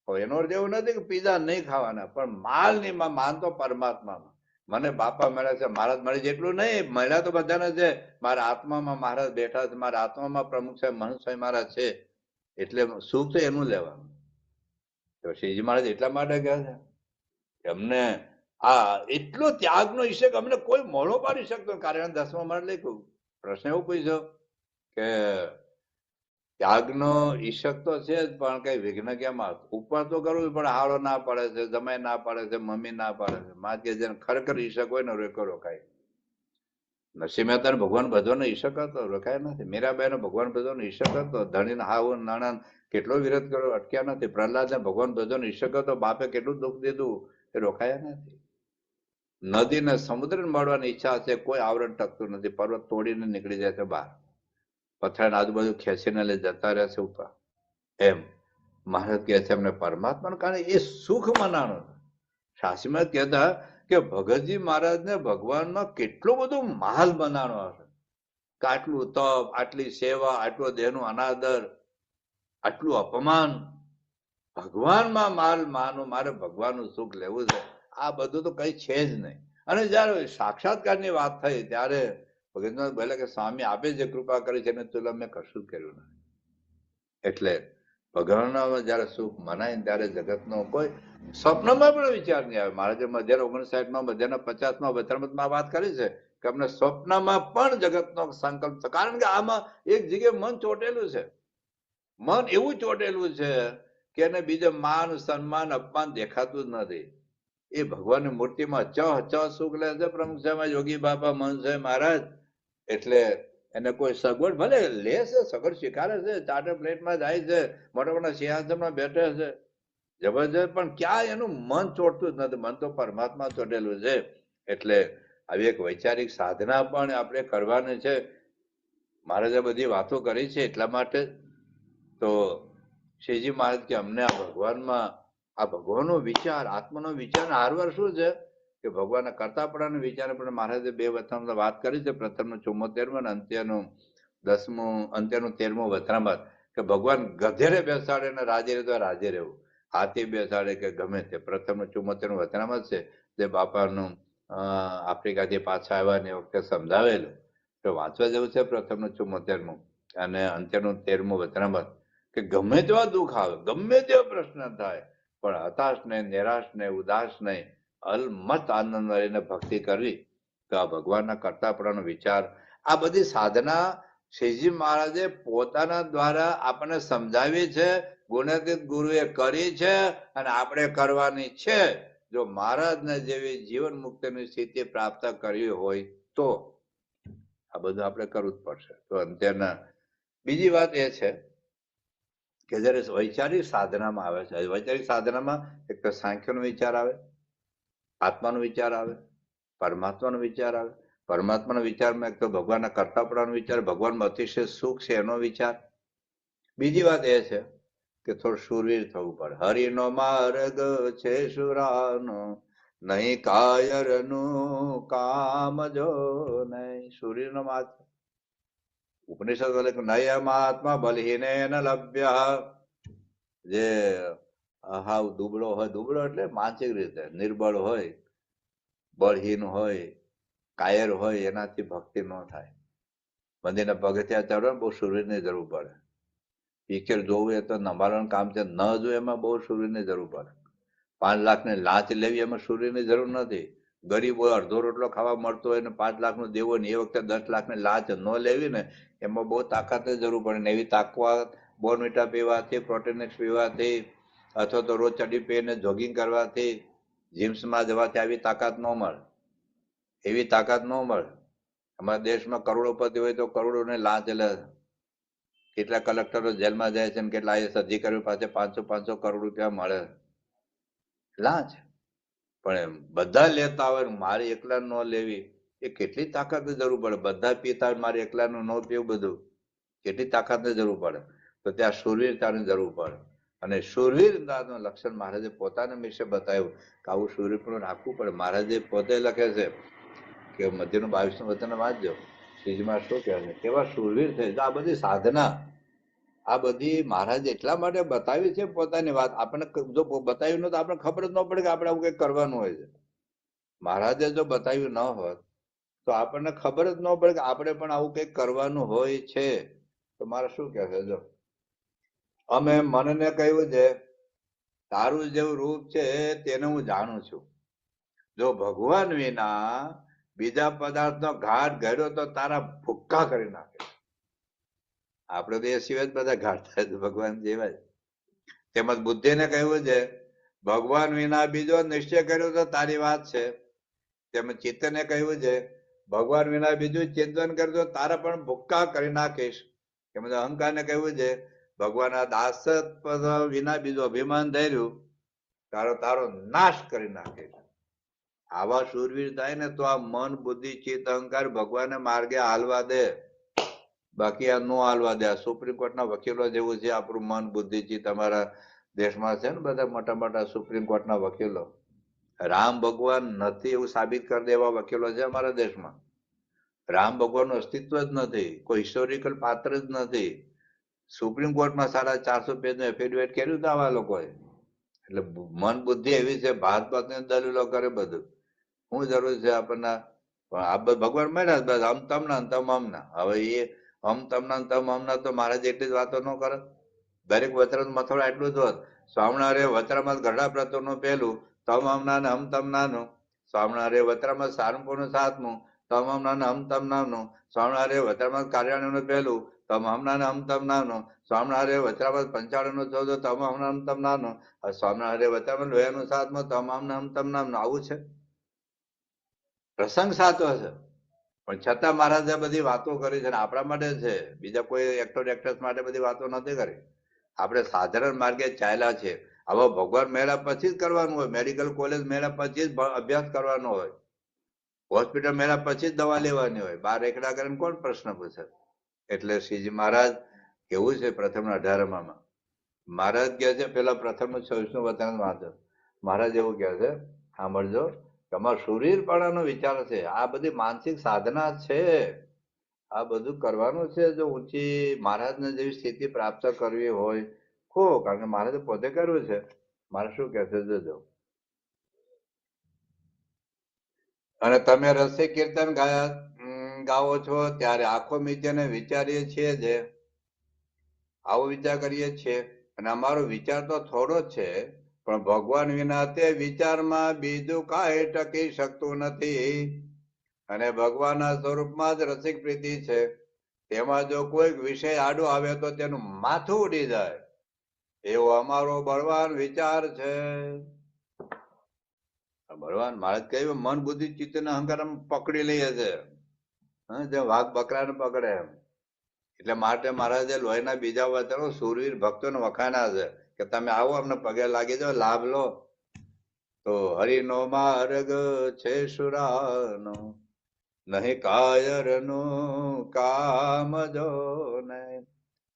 એનો અર્થ એવું નથી કે પીઝા નહીં ખાવાના, પણ માલ ની માન તો પરમાત્મામાં. મને બાપા મળ્યા છે, મહારાજ મળે જેટલું નહીં, મળ્યા તો બધાને છે. મારા આત્મામાં મહારાજ બેઠા છે, મારા આત્મામાં પ્રમુખ સાહેબ મહંત સ્વામી મહારાજ છે, એટલે સુખ છે એનું લેવાનું. તો શ્રીજી મહારાજ એટલા માટે કહે છે અમને આ એટલો ત્યાગનો ઈશક અમને કોઈ મોડો પાડી શકતો. કારણ 10મા મારે લખ્યું, પ્રશ્ન એવો પૂછ્યો કે ત્યાગનો ઈશક તો છે જ, પણ કઈ વિઘ્ન કેમ આવતું? ઉપવાસ તો કરવું પણ હાળો ના પડે છે, જમાઈ ના પડે છે, મમ્મી ના પડે છે. માં કે જેને ખરેખર ઈશક હોય ને રોકો રોકાય. નરસિંહ મહેતા ભગવાન ભજવાનો ઈશક હતો, રોકાય નથી. મીરાબાઈ નો ભગવાન ભજવાનો ઈશક હતો, ધણી હાવ નાણાં કેટલો વિરોધ કર્યો, અટક્યા નથી. પ્રહલાદ ને ભગવાન ભજવાનો ઈશક હતો, બાપે કેટલું દુઃખ દીધું, એ રોકાયા નથી. નદી ને સમુદ્ર મળવાની ઈચ્છા છે, કોઈ આવરણ ટકતું નથી, પર્વત તોડીને નીકળી જાય છે બહાર, પથરાને આજુબાજુ ખેંચીને લઈ જતા રહે છે ઉપર. એમ મહારાજ કહે છે એમને પરમાત્માને કારણે એ સુખ મનાણું. શાસ્ત્રીમાં કહેતા કે ભગતજી મહારાજને ભગવાનમાં કેટલું બધું મહાલ બનાણો હશે, કે આટલું તપ, આટલી સેવા, આટલો દેહનું અનાદર, આટલું અપમાન, ભગવાનમાં માલ માનું, મારે ભગવાનનું સુખ લેવું છે, આ બધું તો કઈ છે જ નહીં. અને જયારે સાક્ષાત્કારની વાત થઈ ત્યારે ભગતજી બોલે કે સ્વામી આપે જે કૃપા કરી છે એને તુલા મેં કશું કર્યું નથી. એટલે ભગવાનમાં જયારે સુખ મનાય ત્યારે જગતનો કોઈ સ્વપ્નમાં પણ વિચાર નહીં આવે. મહારાજે મધ્ય 59માં મધ્યના 50માં વચનામૃતમાં વાત કરી છે કે અમને સ્વપ્નમાં પણ જગતનો સંકલ્પ છે. કારણ કે આમાં એક જગ્યાએ મન ચોટેલું છે. મન એવું ચોટેલું છે કે એને બીજે માન, સન્માન, અપમાન દેખાતું જ નથી. એ ભગવાનની મૂર્તિમાં ચ સુખ લે છે પ્રમુખ સાહેબ યોગી બાપા મહંત સાહેબ મહારાજ. એટલે એને કોઈ સગવડ ભલે લે છે, સગવડ સ્વીકારે છે, ચાર્ટર પ્લેટમાં જાય છે, મોટા મોટા સિંહાસનમાં બેઠે છે, જબરજસ્ત, પણ ક્યાં એનું મન ચોટતું જ નથી. મન તો પરમાત્મા ચોટેલું છે. એટલે આવી એક વૈચારિક સાધના પણ આપણે કરવાની છે. મહારાજે બધી વાતો કરી છે એટલા માટે તો શ્રીજી મહારાજ કે અમને આ ભગવાનમાં, આ ભગવાનનો વિચાર, આત્માનો વિચાર હારવાર શું છે કે ભગવાનના કરતાપણાનો વિચાર. પણ મહારાજે 2 વચનામૃતમાં વાત કરી છે, પ્રથમનું 74 અને અંત્યનું 10મું, અંત્યનું 13મું વચનામૃત, કે ભગવાન ગધેરે બેસાડે ને રાજે રહે તો રાજે રહેવું, હાથી બેસાડે કે ગમે તે. પ્રથમનું 74મું વચનામૃત છે, જે બાપાનું આફ્રિકાથી પાછા આવ્યા ને વખતે સમજાવેલું, તો વાંચવા જેવું છે. પ્રથમનું 74મું અને અંત્યનું 13મું વચનામૃત, કે ગમે તેવા દુઃખ આવે, ગમે તેવા પ્રશ્ન થાય, પણ હતાશ નહીં, નિરાશ નહીં, ઉદાસ નહીં, અલમત આનંદ રહીને ભક્તિ કરવી. તો આ ભગવાનના કરતાપણાનો વિચાર, આ બધી સાધના શ્રીજી મહારાજે પોતાના દ્વારા આપણને સમજાવી છે, ગુણાતીત ગુરુએ કરી છે અને આપણે કરવાની છે. જો મહારાજને જેવી જીવન મુક્તિની સ્થિતિ પ્રાપ્ત કરવી હોય તો આ બધું આપણે કરવું જ પડશે. તો અંત્યના બીજી વાત એ છે કે જયારે વૈચારિક સાધનામાં આવે છે, વૈચારિક સાધનામાં એક તો સાંખ્યનો વિચાર આવે, આત્માનો વિચાર આવે, પરમાત્માનો વિચાર આવે. પરમાત્માના વિચારમાં એક તો ભગવાનના કરતાપણાનો વિચાર, ભગવાનમાં અતિશય સુખ છે એનો વિચાર. બીજી વાત એ છે કે થોડું શૂરવીર થવું પડે. હરિનો માર્ગ છે શુરાનો, નહીં કાયરનું કામ જો નહીં. શૂરવીરનો માર્ગ. ઉપનિષદ બોલે કે નયમાત્મા બલહીને ન લભ્ય. જે હાવ દુબળો હોય, દુબળો એટલે માનસિક રીતે નિર્બળ હોય, બળહીન હોય, કાયર હોય, એનાથી ભક્તિ ન થાય. મંદિરના પગથિયા ચડવા બહુ શૂરવીરની જરૂર પડે. પિક્ચર જોવું એ તો નંબારવાનું કામ છે, ન જોવું એમાં બહુ શૂરવીરની જરૂર પડે. 5 લાખની લાંચ લેવી એમાં શૂરવીરની જરૂર નથી. ગરીબ હોય, અડધો રોટલો ખાવા મળતો હોય ને 5 લાખનું દેવું ને એ વખતે 10 લાખની લાંચ ન લેવી ને, એમાં બહુ તાકાતની જરૂર પડે. ને એવી તાકાત બોર્નવિટા પીવાથી, પ્રોટીનિક્સ પીવાથી, અથવા તો રોજ ચડી પીને જોગિંગ કરવાથી, જીમ્સમાં જવાથી આવી તાકાત ન મળે. એવી તાકાત ન મળે. અમારા દેશમાં કરોડોપતિ હોય તો કરોડોને લાંચ લે. કેટલા કલેક્ટરો જેલમાં જાય છે, કેટલા આઈએસ અધિકારીઓ પાસે 500 કરોડ રૂપિયા મળે લાંચ. પણ બધા લેતા હોય, મારે એકલા ન લેવી, એ કેટલી તાકાતની જરૂર પડે. બધા પીતા હોય, મારે એકલાનું ન પીવું, બધું કેટલી તાકાતની જરૂર પડે. તો ત્યાં શૂરવીરતાની જરૂર પડે. અને શૂરવીરતાનું લક્ષણ મહારાજે પોતાના વિશે બતાવ્યું કે આવું શૂરવીરપણું રાખવું પડે. મહારાજે પોતે લખે છે કે મધ્યનું 22નું વચન વાંચજો, શ્રીજીમાં શું કહે છે, કેવા શૂરવીર થઈ. આ બધી સાધના, આ બધી મહારાજ એટલા માટે બતાવી છે પોતાની વાત. આપણને જો બતાવ્યું ન તો આપણે ખબર જ ન પડે કે આપણે આવું કંઈક કરવાનું હોય છે. મહારાજે જો બતાવ્યું ન હોત તો આપણને ખબર જ ન પડે કે આપણે પણ આવું કંઈક કરવાનું હોય છે. તો મારે શું કહે છે, જો અમે મનને કહ્યું છે તારું જેવું રૂપ છે તેને હું જાણું છું. જો ભગવાન વિના બીજા પદાર્થનો ઘાટ ઘડ્યો તો તારા ભૂક્કા કરી નાખે. આપણે તો એ સિવાય જ બધા ઘાટ થાય ભગવાન જેવા જ. તેમજ બુદ્ધિને કહ્યું છે ભગવાન વિના બીજો નિશ્ચય કર્યો તો તારી વાત છે. તેમજ ચિત્તને કહ્યું છે ભગવાન વિના બીજું ચિંતન કરજો તારા પણ ભૂક્કા કરી નાખીશ. તેમજ અહંકારને કહ્યું છે ભગવાનના દાસત્વ વિના બીજું અભિમાન ધર્યું તારો નાશ કરી નાખીશ. આવા શૂરવીર થાય ને તો આ મન બુદ્ધિ ચિત્ત અહંકાર ભગવાનને માર્ગે હાલવા દે, બાકી આ નો હાલવા દે. આ સુપ્રીમ કોર્ટના વકીલો જેવું છે આપણું મન બુદ્ધિ ચિત્ત. અમારા દેશમાં છે ને બધા મોટા મોટા સુપ્રીમ કોર્ટના વકીલો, રામ ભગવાન નથી એવું સાબિત કરી દેવા વકીલો છે અમારા દેશમાં. રામ ભગવાનનું અસ્તિત્વ જ નથી, કોઈ હિસ્ટોરિકલ પાત્ર જ નથી. સુપ્રીમ કોર્ટમાં 450 પેજનું એફિડેવિટ કર્યું હતું આવા લોકોએ. એટલે મન બુદ્ધિ એવી છે, ભાત ભાતની દલીલો કરે. બધું શું જરૂર છે આપણને? ભગવાન મળ્યા બસ હમ તમના તમ હમના. હવે એ હમ તમના તમ હમના તો મહારાજ એટલી જ વાતો ન કરે. દરેક વચરાનું મથોડા એટલું જ હોત. સ્વામિનારે વચરામાં ગરડા પ્રતોનું પહેલું તમ હમના ને હમ તમનાનું. સ્વામિનારે વચરામાં સારંગપુરનું 7મું તમ હમના ને હમ તમનાનું. સ્વામિનારે વચરામાં કાર્યાણીનું પહેલું તમ હમના ને હમ તમનાનું. સ્વામિનારે વચરામાં 95નું 14 તમ હમના હમ તમનાનું. સ્વામિનારે વચરામાં લોયાનું 7મું તમ હમના હમ તમનાનું. આવું છે? પ્રસંગ સાચો છે પણ છતાં મહારાજે બધી વાતો કરી છે. આપણા માટે છે, બીજા કોઈ એક્ટર એક્ટ્રેસ માટે બધી વાતો નથી કરી. આપણે સાધારણ માર્ગે ચાલ્યા છે. હવે ભગવાન મેળા પછી જ કરવાનું હોય, મેડિકલ કોલેજ મેળા પછી જ અભ્યાસ કરવાનો હોય, હોસ્પિટલ મેળા પછી જ દવા લેવાની હોય. 12 એકડા કરીને કોણ પ્રશ્ન પૂછે? એટલે શ્રીજી મહારાજ કેવું છે પ્રથમ 18માં મહારાજ કહે છે, પેલા પ્રથમ 26નું વચન વાંચો. મહારાજ એવું કહે છે, સાંભળજો, તમારો શરીરપણાનો વિચાર છે. આ બધી માનસિક સાધના છે, આ બધું કરવાનું છે. જો ઊંચી મહારાજને જેવી સ્થિતિ પ્રાપ્ત કરવી હોય કારણ કે મહારાજે પોતે કર્યું છે. મારે શું કહે છે જોજો. અને તમે રસે કીર્તન ગાવો છો ત્યારે આંખો મીચીને વિચારીએ છીએ જે આવો વિચાર કરીએ છીએ. અને અમારો વિચાર તો થોડો જ છે, પણ ભગવાન વિના તે વિચારમાં બીજું કાંઈ ટકી શકતું નથી. અને ભગવાનના સ્વરૂપમાં જ રસિક પ્રીતિ છે. તેમાં જો કોઈ વિષય આડો આવે તો તેનું માથું ઉડી જાય, એવો અમારો બળવાન વિચાર છે. બળવાન મહારાજ કહ્યું મન બુદ્ધિ ચિત્ત ને અહંકાર પકડી લઈએ છે, જેમ વાઘ બકરાને પકડે એમ. એટલે માટે મહારાજે લોહીના બીજા વચનો સુરવીર ભક્તોને વખાણા છે કે તમે આવો અમને પગે લાગી જાઓ, લાભ લો. તો હરિનો માર્ગ છે સુરાનો, નહીં કાયરનું કામ જો નહીં.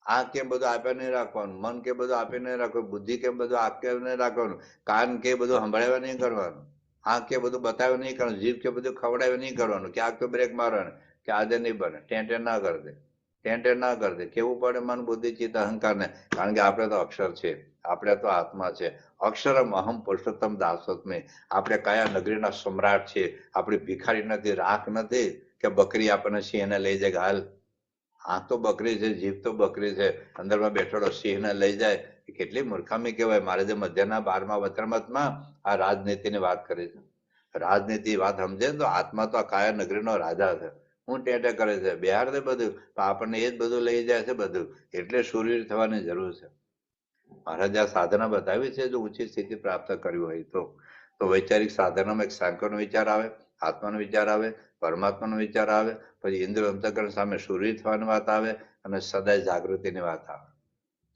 આ કેમ બધું આપે નહીં રાખવાનું, મન કે બધું આપે નહીં રાખવાનું, બુદ્ધિ કેમ બધું આપે નહીં રાખવાનું, કાન કે બધું સંભળાવ્યા નહીં કરવાનું, આંખ કે બધું બતાવ્યું નહીં કરવાનું, જીભ કે બધું ખવડાવ્યું નહીં કરવાનું, કે આંખ તો બ્રેક મારવાનું, કે આજે નહીં બને, ટેન્ટે ના કરી દે, ટેન્ટે ના કરી દે. કેવું પડે મન બુદ્ધિ ચિત્ત અહંકાર ને? કારણ કે આપણે તો અક્ષર છે, આપણે તો આત્મા છે. અક્ષરમ અહમ પુરુષોત્તમ દાસોત્મે. આપણે કયા નગરીના સમ્રાટ છીએ. આપણી ભિખારી નથી, રાખ નથી કે બકરી આપણને સિંહને લઈ જાય. હાલ આંખ તો બકરી છે, જીભ તો બકરી છે, અંદરમાં બેઠેલો સિંહને લઈ જાય. કેટલી મૂર્ખામી કહેવાય. મારે જે મધ્યના 12મા વચનામૃતમાં આ રાજનીતિની વાત કરી છે. રાજનીતિ વાત સમજે તો આત્મા તો આ કાયા નગરીનો રાજા છે. હું ટેટે કરે છે, બિહાર ને બધું, આપણને એ જ બધું લઈ જાય છે બધું. એટલે શૂરવીર થવાની જરૂર છે. મહારાજે આ સાધના બતાવી છે. જો ઊંચી સ્થિતિ પ્રાપ્ત કરવી હોય તો વૈચારિક સાધનામાં એક સાંકળનો વિચાર આવે, આત્માનો વિચાર આવે, પરમાત્માનો વિચાર આવે, પછી ઇન્દ્ર અંતકરણ સામે શૂરવીર થવાની વાત આવે, અને સદાય જાગૃતિની વાત આવે.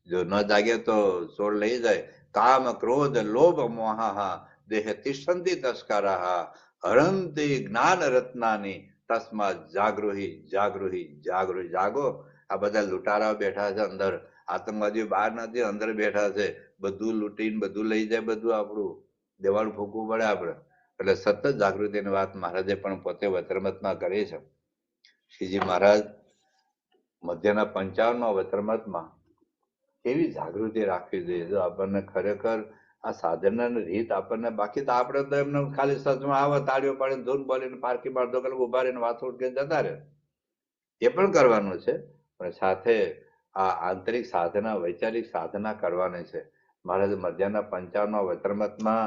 જો ન જાગે તો ચોર લઈ જાય. કામ ક્રોધ લોભ મોહા દેહ તિષ્ઠંતિ તસ્કારા હરંતી જ્ઞાન રત્નાની તસ્માત જાગૃહી જાગૃહી જાગૃહી. જાગો. આ બધા લૂંટારાઓ બેઠા છે અંદર, આતંકવાદીઓ બહાર નથી, અંદર બેઠા છે. બધું લૂંટીને બધું લઈ જાય, બધું આપણું દેવાળું ફૂંકવું પડે આપણે. એટલે સતત જાગૃતિની વાત મહારાજે પણ પોતે વચરમતમાં કરી છે. શ્રીજી મહારાજ મધ્યના 55માં વચરમતમાં કેવી જાગૃતિ રાખવી જોઈએ. જો આપણને ખરેખર આ સાધનાની રીત આપણને, બાકી તો આપણે તો એમને ખાલી સચમાં આવે, તાળીઓ પાડીને ધૂન બોલીને પારકી અડધો કલાક ઉભા રહીને વાતો ઉઠીને જતા રહે, એ પણ કરવાનું છે, પણ સાથે આ આંતરિક સાધના, વૈચારિક સાધના કરવાની છે. મહારાજ મધ્યના 55માં વચરમતમાં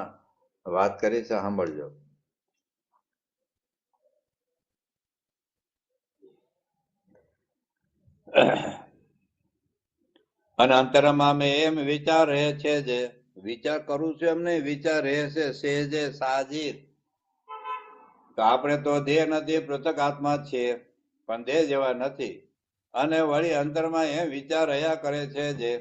વાત કરી છે, સાંભળજો. અને અંતરમાં અમે એમ વિચાર રહે છે, જે વિચાર કરું છું એમ નહીં, વિચાર રહે છે સહેજે સાજી. તો આપણે તો દેહ નથી, પૃથક આત્મા છીએ, પણ દેહ જેવા નથી. અને વળી અંતરમાં એમ વિચાર રહ્યા કરે છે, જે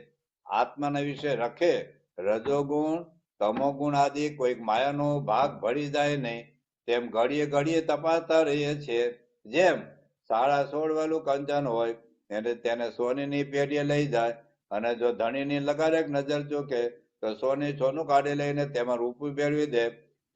આત્માના વિશે રખે રજોગુણ તમોગુણ આદિ કોઈક માયાનો ભાગ ભળી જાય નહીં, તેમ ઘડીએ ઘડીએ તપાસતા રહીએ છીએ. જેમ 16.5 વાળું કંચન હોય એટલે તેને સોનીની પેઢીએ લઈ જાય, અને જો ધણીની લગાડે નજર ચૂકે તો સોનું કાઢી લઈને તેમાં રૂપું ફેરવી દે.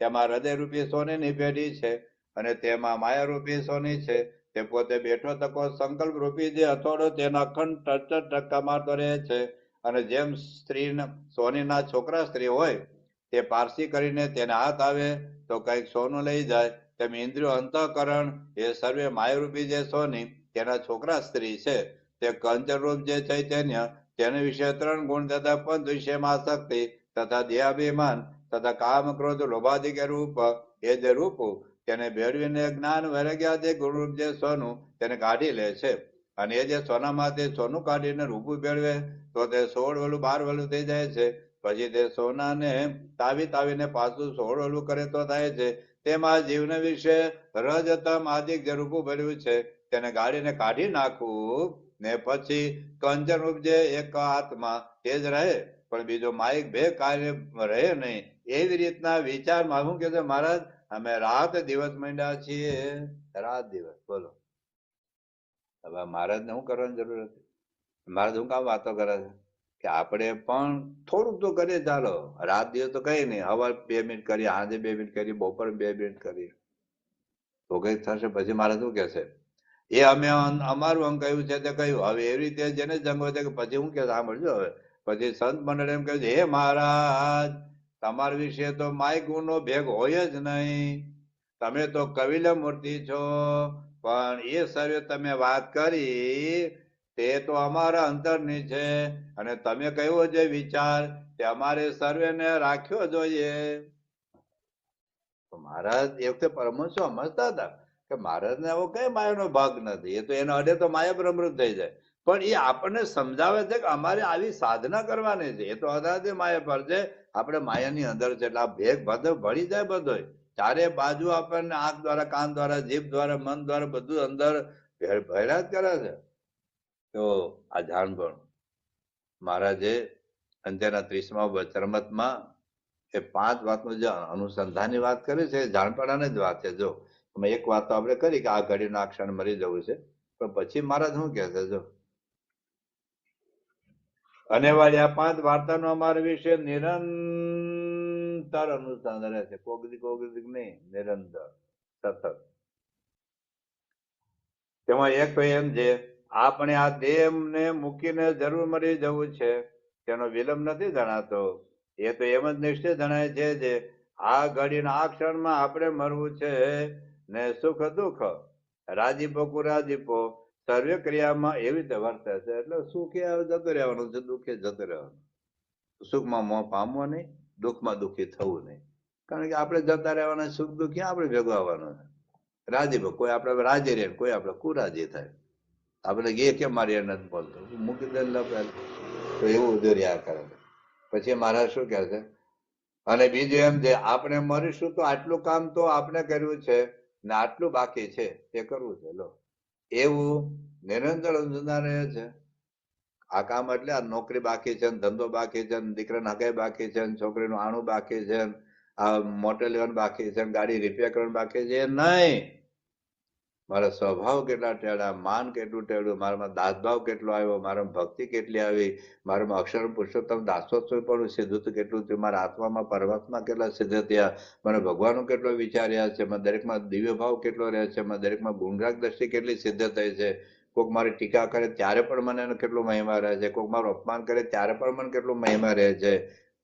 તેમાં હૃદયરૂપી સોનીની પેઢી છે, અને તેમાં માયારૂપી સોની છે. તે પોતે બેઠો તકો સંકલ્પ રૂપી જે હથોડો તેના અખંડ ટક્કા મારતો રહે છે. અને જેમ સ્ત્રી સોનીના છોકરા સ્ત્રી હોય તે પારસી કરીને તેને હાથ આવે તો કઈક સોનું લઈ જાય, તેમ ઇન્દ્રિયો અંતઃકરણ એ સર્વે માયારૂપી જે સોની તેના છોકરા સ્ત્રી છે. તે કંચનરૂપ જે ચૈતન્ય તેને વિશે 3 ગુણ તથા પંચ વિષયમાં આસક્તિ તથા દેહાભિમાન તથા કામ ક્રોધ લોભાદિક રૂપ એ જે રૂપ તેને ભેળવીને જ્ઞાન વૈરાગ્યાદિ ગુણરૂપ જે સોનું તેને કાઢી લે છે. અને એ જે સોનામાંથી સોનું કાઢીને રૂપું ભેળવે તો તે 16 વલું 12 વલું થઈ જાય છે. પછી તે સોનાને તાવીને પાછું 16 વલું કરે તો થાય છે. તેમાં જીવને વિશે રજતમ આદિક જે રૂપું ભર્યું છે તેને ગાડીને કાઢી નાખવું, ને પછી કંચનરૂપ જે એક આત્મા તે જ રહે, પણ બીજો માઇક બે કાર્ય રહે નહીં. એવી રીતના વિચારમાં શું કે છે મહારાજ, અમે રાત દિવસ માંડ્યા છીએ, રાત દિવસ. બોલો હવે મહારાજને શું કરવાની જરૂર હતી? મહારાજ શું કામ વાતો કરે છે કે આપણે પણ થોડુંક તો કરીએ, ચાલો રાત દિવસ તો કઈ નહીં, હવાર 2 મિનિટ કરીએ, સાંજે 2 મિનિટ કરીએ, બપોર 2 મિનિટ કરીએ તો કઈ થશે? પછી મહારાજ શું કે છે, એ અમે અમારું અંગ કહ્યું છે તે કહ્યું. હવે એવી રીતે જેને જંગ હોય કે પછી શું કે સાંભળજો. હવે પછી સંત મંડળ એમ કહે છે, હે મહારાજ તમારા વિશે તો માય ગુણનો ભેગ હોય જ નહીં, તમે તો કવિલ મૂર્તિ છો, પણ એ સર્વે તમે વાત કરી તે તો અમારા અંતરની છે, અને તમે કયો જે વિચાર તે અમારે સર્વેને રાખ્યો જોઈએ. તો મહારાજ એ વખતે પરમહંસો સમજતા હતા કે મહારાજને આવો કઈ માયાનો ભાગ નથી, એ તો એના અડે તો માયા બ્રહ્મૃત થઈ જાય. પણ એ આપણને સમજાવે છે કે અમારે આવી સાધના કરવાની છે. એ તો અદાદે માયા પર છે, આપણે માયાની અંદર છે. એટલે આ ભેગ બધો ભળી જાય, બધો ચારે બાજુ આપણને આંખ દ્વારા, કાન દ્વારા, જીભ દ્વારા, મન દ્વારા બધું અંદર ભર્યા જ કરે છે. તો આ જાણપણ મહારાજે અંત્યના 30મા વચરમતમાં એ 5 વાતનું જે અનુસંધાનની વાત કરી છે, જાણપણાની જ વાત છે. જો એક વાત તો આપણે કરી કે આ ઘડીનો આ ક્ષણ મરી જવું છે, પણ પછી મહારાજ શું કહે છે, જો અને વાળી આ 5 વાર્તાનો અમારા વિશે નિરંતર અનુસંધાન રહે છે. કોગદી નહીં, નિરંતર સતત. તેમાં એક તો એમ છે, આપણે આ દેહને મૂકીને જરૂર મરી જવું છે, તેનો વિલંબ નથી જણાતો. એ તો એમ જ નિશ્ચય જણાય છે જે આ ઘડીના આ ક્ષણમાં આપણે મરવું છે, ને સુખ દુઃખ રાજીપો કુરાજીપો સર્વે ક્રિયામાં એવી રીતે વર્તે છે. એટલે સુખે જતું રહેવાનું છે, દુઃખે જતું રહેવાનું. સુખમાં મોહ પામવો નહીં, દુઃખમાં દુઃખી થવું નહીં, કારણ કે આપણે જતા રહેવાના, સુખ દુઃખ ક્યાં આપણે ભેગું આવવાનું છે. રાજીપો કોઈ આપણે રાજી રહે, કોઈ આપણે કુરાજી થાય. આપણે એ કેમ મારી નથી બોલતો, મૂકી દે તો એવું બધું રહ્યા કરે. પછી મહારાજ શું કહે છે, અને બીજું એમ છે, આપણે મરીશું તો આટલું કામ તો આપણે કર્યું છે, ને આટલું બાકી છે તે કરવું છે. લો એવું નિરંતર અનુસંધાન રહે છે. આ કામ એટલે આ નોકરી બાકી છે, ધંધો બાકી છે, દીકરાને હગાઈ બાકી છે, છોકરીનું આણું બાકી છે, આ મોટર લેવાનું બાકી છે, ગાડી રિપેર કરવાનું બાકી છે, નહીં. મારા સ્વભાવ કેટલા ટેડા, માન કેટલું ટેડ્યું, મારામાં દાસભાવ કેટલો આવ્યો, મારામાં ભક્તિ કેટલી આવી, મારામાં અક્ષર પુરુષોત્તમ દાસોત્સવ પણ સિદ્ધ કેટલું થયું, મારા આત્મામાં પરમાત્મા કેટલા સિદ્ધ થયા, મને ભગવાનનો કેટલો વિચાર્યા છે, મને દરેકમાં દિવ્ય ભાવ કેટલો રહે છે, મને દરેકમાં ગુણરાગ દ્રષ્ટિ કેટલી સિદ્ધ થઈ છે. કોઈક મારી ટીકા કરે ત્યારે પણ મને એનો કેટલો મહિમા રહે છે, કોઈક મારું અપમાન કરે ત્યારે પણ મને કેટલો મહિમા રહે છે.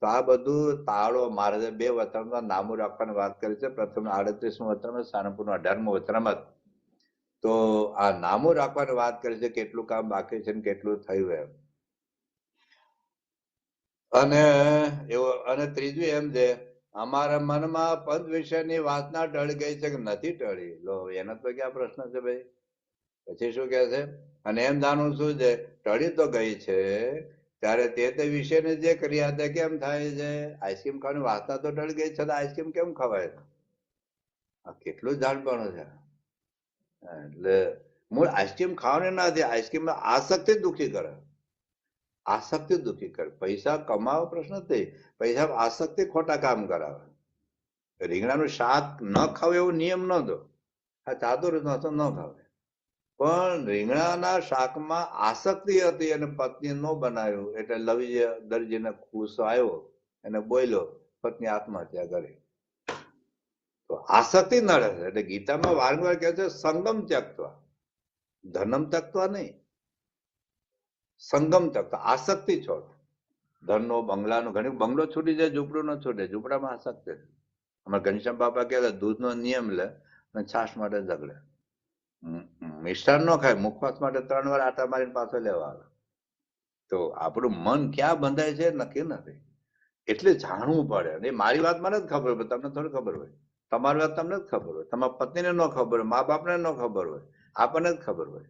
તો આ બધું તાળો મહારાજે 2 વચનમાં નામું રાખવાની વાત કરી છે. પ્રથમ 38મું વચનમાં, સારંગપુરનું 18મું વચનમાં. તો આ નામો રાખવાની વાત કરી છે, કેટલું કામ બાકી છે ને કેટલું થયું એમ. અને ત્રીજું એમ છે, અમારા મનમાં પદ વિષયની વાસના ટળી ગઈ છે કે નથી ટળી? લો, એનો તો ક્યાં પ્રશ્ન છે ભાઈ? પછી શું કે છે? અને એમ જાણવું શું છે, ટળી તો ગઈ છે ત્યારે તે વિષયની જે ક્રિયા તે કેમ થાય છે? આઈસ્ક્રીમ ખાવાની વાસના તો ટળી ગઈ છે, આઈસ્ક્રીમ કેમ ખવાય? આ કેટલું જાણવાનું છે. એટલે મૂળ આઈસ્ક્રીમ ખાવાની નથી, આઈસ્ક્રીમ આસક્તિ દુઃખી કરે, આસક્તિ દુઃખી કરે. પૈસા કમાવો પ્રશ્ન નથી, પૈસા આસક્તિ ખોટા કામ કરાવે. રીંગણાનું શાક ન ખાવે એવો નિયમ નતો, આ ચાતુર નતો ન ખાવે, પણ રીંગણાના શાકમાં આસક્તિ હતી અને પત્ની ન બનાવ્યું એટલે લવી દરજીને ગુસ્સો આવ્યો અને બોલ્યો, પત્ની આત્મહત્યા કરી. તો આસક્તિ નડે છે. એટલે ગીતામાં વારંવાર કહે છે સંગમ ત્યક્તવા, ધનમ ત્યક્તવા નહીં, સંગમ ત્યક્તવા, આસક્તિ છોડ. ધનનો, બંગલાનો, ઘણી બંગલો છૂટી જાય, ઝૂંપડું ન છૂટે, ઝૂંપડામાં આસક્તિ. અમારા ઘનશ્યામ બાપા કહેતા દૂધનો નિયમ લે અને છાશ માટે ઝઘડે. મિષ્ટાન ન ખાય, મુખવાસ માટે 3 વાર આટા મારીને પાછો લેવા આવે. તો આપણું મન ક્યાં બંધાય છે નક્કી નથી, એટલે જાણવું પડે. અને મારી વાત મને જ ખબર હોય, તમને થોડી ખબર હોય. તમારી વાત તમને જ ખબર હોય, તમારા પત્નીને ન ખબર હોય, મા બાપને ન ખબર હોય, આપણને જ ખબર હોય.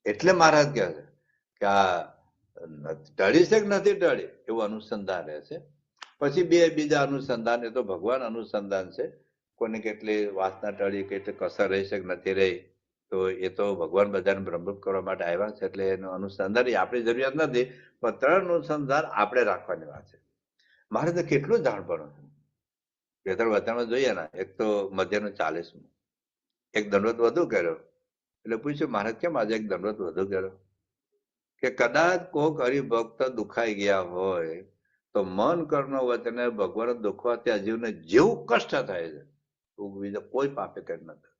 એટલે મહારાજ કહે છે કે આ ટળી છે કે નથી ટળી એવું અનુસંધાન રહે છે. પછી બીજા અનુસંધાન, એ તો ભગવાન અનુસંધાન છે. કોને કેટલી વાસના ટળી, કેટલી કસર રહી છે કે નથી રહી, તો એ તો ભગવાન બધાને બ્રહ્મરૂપ કરવા માટે આવ્યા છે, એટલે એનું અનુસંધાન આપણી જરૂરિયાત નથી. પણ 3 અનુસંધાન આપણે રાખવાની વાત છે. મારે તો કેટલું જાણવાનું છે. 2-3 વચનમાં જોઈએ ને, એક તો મધ્યનું 40મું, એક દંડવત વધુ કર્યો. એટલે પૂછ્યું, મહારાજ કેમ આજે એક દંડવત વધુ કર્યો? કે કદાચ કોક હરિભક્ત દુખાઈ ગયા હોય તો મન કર્મ વચને ભગવાન દુખવાથી આ જીવને જેવું કષ્ટ થાય છે બીજો કોઈ પાપે કરી નથી.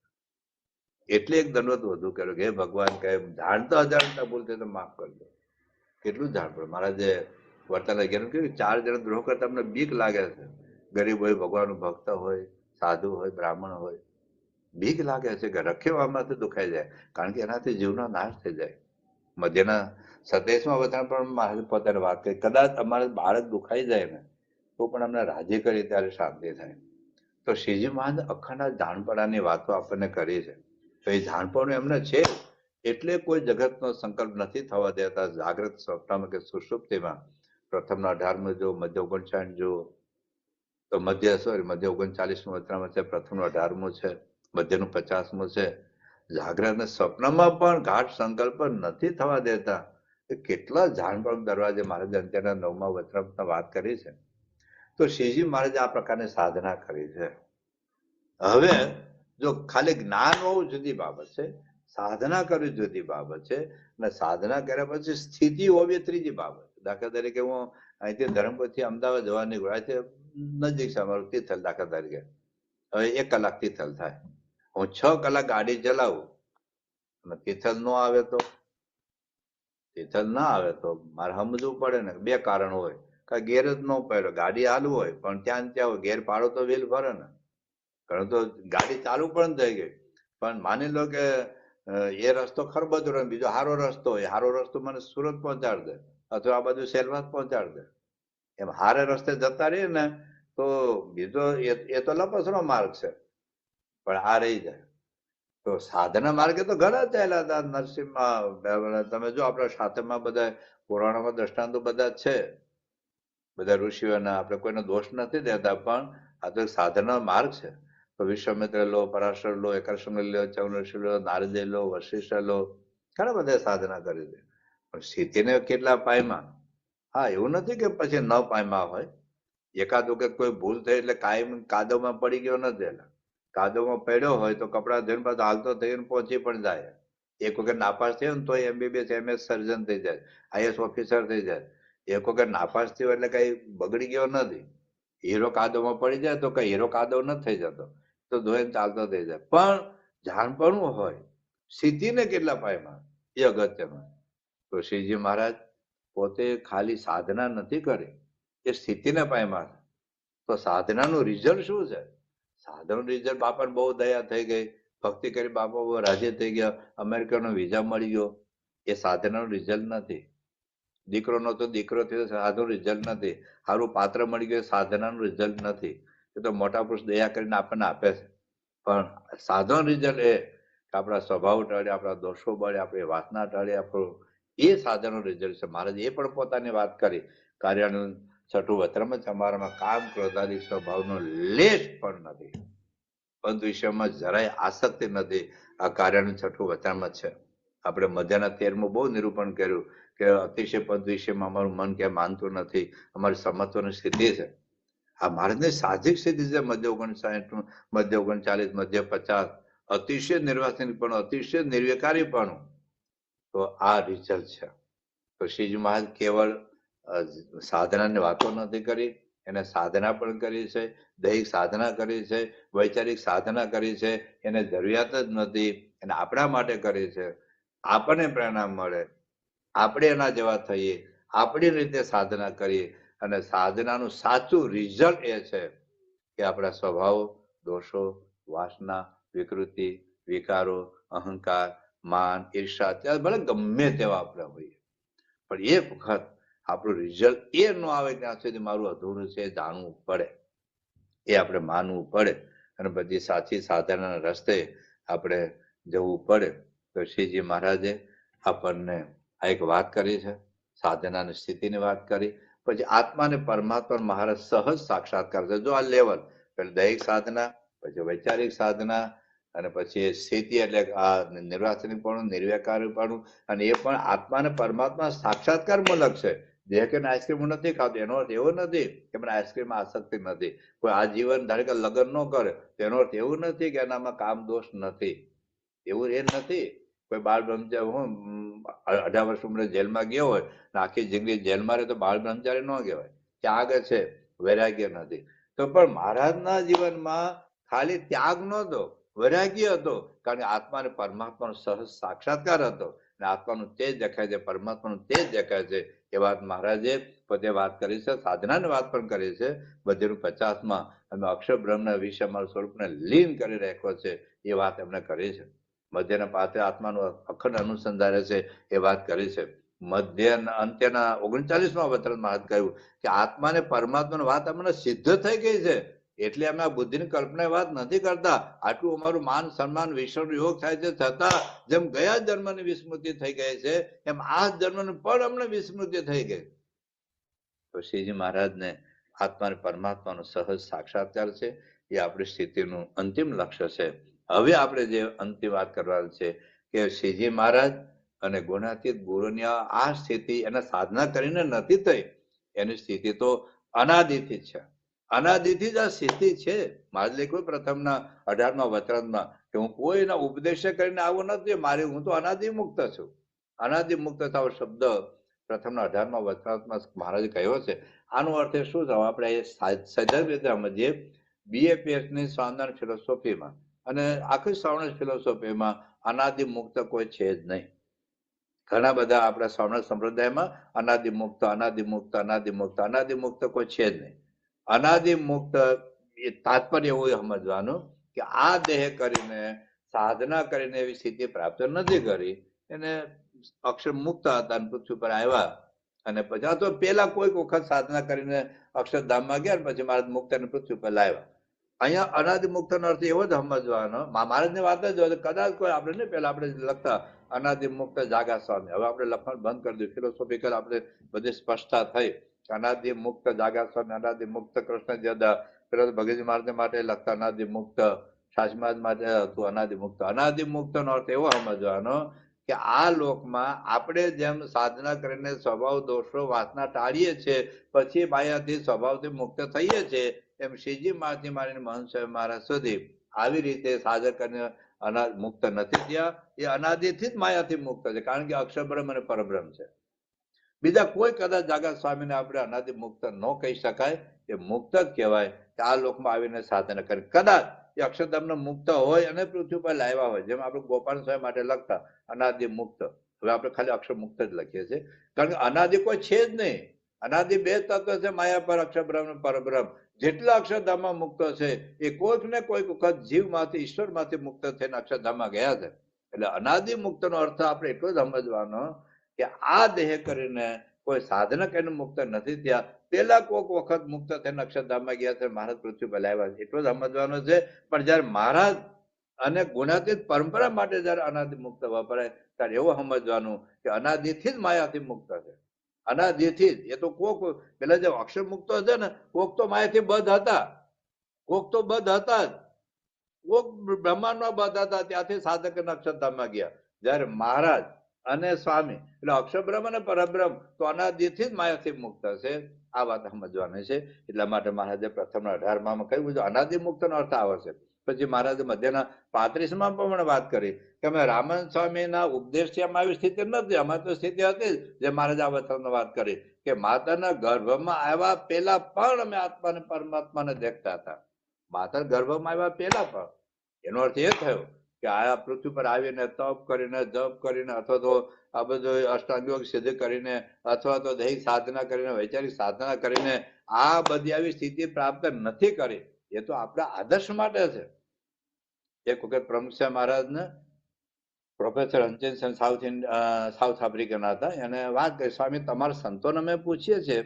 એટલે એક દંડવત વધુ કર્યો કે ભગવાન કહે જાણતા અજાણતા ભૂલ થાય તો માફ કરજો. કેટલું જાણ પડે. મારા જે વર્તન અગિયાર કહ્યું 4 જણ દ્રોહ કરતા તમને બીક લાગે છે, ગરીબ હોય, ભગવાનનું ભક્ત હોય, સાધુ હોય, બ્રાહ્મણ હોય, બીક લાગે છે કે રખેવામાંથી દુખાઈ જાય, કારણ કે એનાથી જીવનો નાશ થઈ જાય. મધ્યના 27મા વચન પણ મહારાજ પોતાની વાત કરી, કદાચ અમારે બાળક દુખાઈ જાય ને તો પણ અમને રાજી કરી ત્યારે શાંતિ થાય. તો શ્રીજી મહારાજ અખંડ જાણપણાની વાતો આપણને કરી છે. તો એ જાણપણું એમને છે, એટલે કોઈ જગતનો સંકલ્પ નથી થવા દેતા. જાગ્રત સ્વપ્નમાં કે સુષુપ્તિમાં પ્રથમના 18મું જો, મધ્ય 59 જો, તો મધ્ય 39મું વચનામાં છે, પ્રથમનું 18મું છે, મધ્યનું 50મું છે. જાગ્રત ને સ્વપ્નમાં પણ ગાઢ સંકલ્પ નથી થવા દેતા. કેટલા જાણપણ દરવાજે મહારાજ અંત્યના 9મા વચનામાં વાત કરી છે. તો શ્રીજી મહારાજે આ પ્રકારની સાધના કરી છે. હવે જો ખાલી જ્ઞાન હોવું જુદી બાબત છે, સાધના કરવી જુદી બાબત છે, અને સાધના કર્યા પછી સ્થિતિ હોવી ત્રીજી બાબત. દાખલા તરીકે હું અહીંથી ધરમપુરથી અમદાવાદ જવા નીકળ્યા છે, નજીક છે અમારું તિથલ. દાખલા તરીકે હવે 1 કલાક તિથલ થાય, હું 6 કલાક ગાડી ચલાવું અને તિથલ ન આવે તો, તિથલ ના આવે તો મારે સમજવું પડે ને. 2 કારણ હોય, કાંઈ ઘેર જ ન પડ્યો, ગાડી હાલવું હોય પણ ત્યાં હોય, ઘેર પાડો તો વેલ ફરે ને. ઘણું તો ગાડી ચાલુ પણ થઈ ગઈ, પણ માની લો કે એ રસ્તો ખરબચડો, બીજો સારો રસ્તો હોય, સારો રસ્તો મને સુરત પહોંચાડી દે અથવા આ બાજુ સેલવાસ પહોંચાડી દે. એમ હારે રસ્તે જતા રહીએ ને તો બીજો એ તો લપસણો માર્ગ છે, પણ આ રહી જાય. તો સાધના માર્ગે તો ઘણા ચાલ્યા હતા. નરસિંહમાં તમે જો આપણા શાસ્ત્રમાં બધા પુરાણોમાં દ્રષ્ટાંતો બધા છે, બધા ઋષિઓના. આપણે કોઈનો દોષ નથી દેતા, પણ આ તો સાધના માર્ગ છે. તો વિશ્વામિત્ર લો, પરાશર લો, એકાશ્રમ લો, ચૌનર્ષિ લો, નારદે લો, વશિષ્ઠ લો, ઘણા બધા સાધના કરી દે. પણ સ્થિતિને કેટલા પાયમાં? હા, એવું નથી કે પછી ન પાયમાં હોય. એકાદ વખત કોઈ ભૂલ થઈ એટલે કાયમ કાદવમાં પડી ગયો નથી. કાદવમાં પડ્યો હોય તો કપડા ધોઈને પાછો હાલતો થઈને પહોંચી પણ જાય. એક વખત નાપાસ થયો ને તો MBBS MS સર્જન થઈ જાય, IS ઓફિસર થઈ જાય. એક વખત નાપાસ થયો એટલે કઈ બગડી ગયો નથી. હીરો કાદવમાં પડી જાય તો કઈ હીરો કાદવ નથી થઈ જતો, તો ધોઈને ચાલતો થઈ જાય. પણ જાણપણું હોય સિદ્ધિને કેટલા પાયમાં એ અગત્યનું. તો શ્રીજી મહારાજ પોતે ખાલી સાધના નથી કરી, એ સ્થિતિને પાયમાં. તો સાધનાનું રિઝલ્ટ શું છે? સાધનાનું રિઝલ્ટ બાપાને બહુ દયા થઈ ગઈ, ભક્તિ કરી બાપા બહુ રાજી થઈ ગયા, અમેરિકાનો વિઝા મળી ગયો. એ સાધનાનું રિઝલ્ટ નથી. દીકરો નતો દીકરો થયો, સાધનાનું રિઝલ્ટ નથી. સારું પાત્ર મળી ગયું, સાધનાનું રિઝલ્ટ નથી. એ તો મોટા પુરુષ દયા કરીને આપણને આપે છે. પણ સાધન રિઝલ્ટ એ આપણા સ્વભાવ ટાળે, આપણા દોષો બળે, આપણી વાસના ટાળે, આપણું એ સાધનનો રિઝલ્ટ છે. મહારાજ એ પણ પોતાની વાત કરી, કાર્યાનું છઠ્ઠું વચનમાં તમારામાં કામ ક્રોધાદી સ્વભાવનો લેશ પણ નથી, પદ વિષયમાં જરાય આસક્તિ નથી. આ કાર્યનું છઠ્ઠું વચનમાં છે. આપણે મધ્યના 13મું બહુ નિરૂપણ કર્યું કે અતિશય પદ વિષયમાં અમારું મન ક્યાં માનતું નથી, અમારી સમત્વની સ્થિતિ છે. આ મહારાજની સાહજિક સ્થિતિ છે. મધ્ય 59, મધ્ય 39, મધ્ય 50, અતિશય નિર્વાસનિક પણ, અતિશય નિર્વિકારી પણ. તો આ રિઝલ્ટ છે. તો શ્રીજી મહારાજ કેવળ સાધનાની વાતો નથી કરી, એને સાધના પણ કરી છે, દૈહિક સાધના કરી છે, વૈચારિક સાધના કરી છે. એને જરૂરિયાત જ નથી, એને આપણા માટે કરી છે. આપણને પ્રેરણા મળે, આપણે એના જેવા થઈએ, આપણી રીતે સાધના કરીએ. અને સાધનાનું સાચું રિઝલ્ટ એ છે કે આપણા સ્વભાવ, દોષો, વાસના, વિકૃતિ, વિકારો, અહંકાર, માન, ઈર્ષા, ત્યાં ભલે ગમે તેવા આપણે હોઈએ, પણ એક વખત આપણું રિઝલ્ટ એ ન આવે ત્યાં સુધી મારું અધૂરું છે જાણવું પડે, એ આપણે માનવું પડે. અને બધી સાચી સાધનાના રસ્તે આપણે જવું પડે. તો શ્રીજી મહારાજે આપણને આ એક વાત કરી છે, સાધનાની સ્થિતિની વાત કરી. પછી આત્મા અને પરમાત્મા મહારાજ સહજ સાક્ષાત્કાર છે. જો આ લેવલ, પેલી દૈહિક સાધના, પછી વૈચારિક સાધના, અને પછી સ્થિતિ એટલે આ નિર્વાસનિકપણું, નિર્વ્યાકારીપણું, અને એ પણ આત્મા અને પરમાત્મા સાક્ષાત્કાર મૂલક છે. દેહ કે આઈસ્ક્રીમ હું નથી ખાતો એનો અર્થ એવો નથી કે મને આઈસ્ક્રીમમાં આસક્તિ નથી. કોઈ આ જીવન ધારે કે લગ્ન ન કરે તેનો અર્થ એવું નથી કે એનામાં કામ દોષ નથી, એવું એ નથી. કોઈ બાળ બ્રહ્મચારી, હું 18 વર્ષ ઉંમરે જેલમાં ગયો હોય, આખી જિંદગી જેલમાં રહે તો બાળ બ્રહ્મચારી ન કહેવાય. ત્યાગ છે, વૈરાગ્ય નથી. તો પણ મહારાજના જીવનમાં ખાલી ત્યાગ નહોતો, વૈરાગ્ય હતો. કારણ કે આત્મા અને પરમાત્માનો સહજ સાક્ષાત્કાર હતો. અને આત્માનું તેજ દેખાય છે, પરમાત્માનું તેજ દેખાય છે. એ વાત મહારાજે પોતે વાત કરી છે, સાધનાની વાત પણ કરી છે. બધીનું 50માં અમે અક્ષર બ્રહ્મના વિશે અમારા સ્વરૂપને લીન કરી રાખ્યો છે, એ વાત એમણે કરી છે. મધ્યના પાત્રે આત્માનું અખંડ અનુસંધાને છે, એ વાત કરી છે. મધ્ય અંત્યના 39માં વચનમાં મહારાજ કહ્યું કે આત્મા અને પરમાત્માની વાત અમને સિદ્ધ થઈ ગઈ છે, એટલે અમે આ બુદ્ધિની કલ્પના વાત નથી કરતા. આટલું અમારું માન સન્માન વિષ્ણુ યોગ થાય છે, છતાં જેમ ગયા જન્મની વિસ્મૃતિ થઈ ગઈ છે, એમ આ જન્મની પણ અમને વિસ્મૃતિ થઈ ગઈ. તો શ્રીજી મહારાજને આત્મા અને પરમાત્માનો સહજ સાક્ષાત્કાર છે, એ આપણી સ્થિતિનું અંતિમ લક્ષ્ય છે. હવે આપણે જે અંતિમ વાત કરવાની છે કે શ્રીજી મહારાજ અને ગુણાતીત ગુરુની આ સ્થિતિ એને સાધના કરીને નથી થઈ. એની સ્થિતિ તો અનાદિથી છે, અનાદિથી જ આ સ્થિતિ છે. મહારાજ લખ્યું પ્રથમના 18મા વચનમાં કે હું કોઈના ઉપદેશ કરીને આવું નથી, મારી હું તો અનાદિ મુક્ત છું. અનાદિ મુક્ત થાવ શબ્દ પ્રથમના 18મા વચનામાં મહારાજે કહ્યો છે. આનો અર્થ શું થયો આપણે સૈદ્ધાંતિક રીતે સમજીએ. BA ની સ્વામિનારાયણ ફિલોસોફીમાં અને આખી સ્વામિનારાયણ ફિલોસોફીમાં અનાદિ મુક્ત કોઈ છે જ નહીં. ઘણા બધા આપણા સ્વામિનારાયણ સંપ્રદાયમાં અનાદિ મુક્ત, અનાદિ મુક્ત, અનાદિ મુક્ત, અનાદિ મુક્ત કોઈ છે જ નહીં. અનાદિ મુક્ત એ તાત્પર્ય એવું સમજવાનું કે આ દેહ કરીને સાધના કરીને એવી સ્થિતિ પ્રાપ્ત નથી કરી. એને અક્ષર મુક્ત હતા અને પૃથ્વી પર આવ્યા, અને પછી આ તો પેલા કોઈક વખત સાધના કરીને અક્ષરધામમાં ગયા, પછી મહારાજ મુક્ત અને પૃથ્વી પર લાવ્યા. અહીંયા અનાદિ મુક્ત નો અર્થ એવો જ સમજવાનો. મહારાજની વાત જ હોય, કદાચ કોઈ આપણે નહીં, પેલા આપણે લખતા અનાદિ મુક્ત જાગા સ્વામી, હવે આપણે લખવાનું બંધ કરી દીધું. ફિલોસોફિકલ આપણે બધી સ્પષ્ટતા થઈ. અનાદિ મુક્ત જાગા સ્વામી, અનાદિ મુક્ત કૃષ્ણ જદા, પેલા ભગતજી મહારાજ માટે લખતા અનાદિ મુક્ત, શાસમાજ માટે હતું અનાદિ મુક્ત. અનાદિ મુક્ત નો અર્થ એવો સમજવાનો કે આ લોકમાં આપણે જેમ સાધના કરીને સ્વભાવ દોષો વાસના ટાળીએ છીએ, પછી માયાથી સ્વભાવથી મુક્ત થઈએ છીએ, એમ શ્રીજી મહારાજથી મારીને મહંત સાહેબ મહારાજ સુધી આવી રીતે સાધક અને અનાદ મુક્ત નથી થયા. એ અનાદિથી જ માયાથી મુક્ત છે, કારણ કે અક્ષર બ્રહ્મ અને પરબ્રહ્મ છે. બીજા કોઈ કદાચ જાગા સ્વામીને આપણે અનાદિ મુક્ત ન કહી શકાય. એ મુક્ત જ કહેવાય કે આ લોકમાં આવીને સાધન કરી કદાચ એ અક્ષરધામનો મુક્ત હોય અને પૃથ્વી પર લાવ્યા હોય, જેમ આપણે ગોપાલ સ્વામી માટે લખતા અનાદિ મુક્ત. હવે આપણે ખાલી અક્ષર મુક્ત જ લખીએ છીએ, કારણ કે અનાદિ કોઈ છે જ નહીં. અનાદિ બે તત્વ છે, માયા પર અક્ષર બ્રહ્મ પરબ્રહ્મ. જેટલા અક્ષરધામમાં મુક્ત છે એ કોઈક ને કોઈક વખત જીવમાંથી ઈશ્વરમાંથી મુક્ત થઈને અક્ષરધામમાં ગયા છે. એટલે અનાદિ મુક્તનો અર્થ આપણે એટલો જ સમજવાનો કે આ દેહ કરીને કોઈ સાધના કરીને મુક્ત નથી થયા. પેલા કોઈક વખત મુક્ત થઈને અક્ષરધામમાં ગયા છે, મહારાજ પૃથ્વી પર લાવ્યા છે, એટલો જ સમજવાનો છે. પણ જયારે મહારાજ અને ગુણાતીત પરંપરા માટે જયારે અનાદિ મુક્ત વપરાય ત્યારે એવું સમજવાનું કે અનાદિથી જ માયાથી મુક્ત છે. અનાદિથી જ. એ તો કોક પેલા જે અક્ષર મુક્ત છે ને, કોક તો માયાથી બદ્ધ હતા, કોક તો બદ્ધ હતા જ, કોક બ્રહ્માંડમાં બદ્ધ હતા, ત્યાંથી સાધક અક્ષરધામમાં ગયા. જયારે મહારાજ અને સ્વામી એટલે અક્ષર બ્રહ્મ અને પરબ્રહ્મ તો અનાદિથી જ માયાથી મુક્ત છે. આ વાત સમજવાની છે. એટલા માટે મહારાજે પ્રથમ 18માં કહ્યું છે અનાદિ મુક્ત નો અર્થ આવે છે. પછી મહારાજે મધ્યના 35માં પણ વાત કરી કે અમે રામાનંદ સ્વામીના ઉપદેશથી અમે આવી સ્થિતિ નથી. અમારી તો સ્થિતિ હતી જે મહારાજ આ વચનમાં વાત કરી કે માતાના ગર્ભમાં આવ્યા પહેલા પણ અમે આત્માને પરમાત્માને દેખતા હતા. માતાના ગર્ભમાં આવ્યા પહેલા પણ. એનો અર્થ એ થયો કે આ પૃથ્વી પર આવીને તપ કરીને જપ કરીને અથવા તો આ બધું અષ્ટાંગ યોગ સિદ્ધ કરીને અથવા તો દૈહિક સાધના કરીને વૈચારિક સાધના કરીને આ બધી આવી સ્થિતિ પ્રાપ્ત નથી કરી. એ તો આપણા આદર્શ માટે છે. એક વખત પ્રમુખ મહારાજને પ્રોફેસર હનચેન સાઉથ આફ્રિકાના હતા, એને વાત કરી સ્વામી તમારા સંતોને અમે પૂછીએ છીએ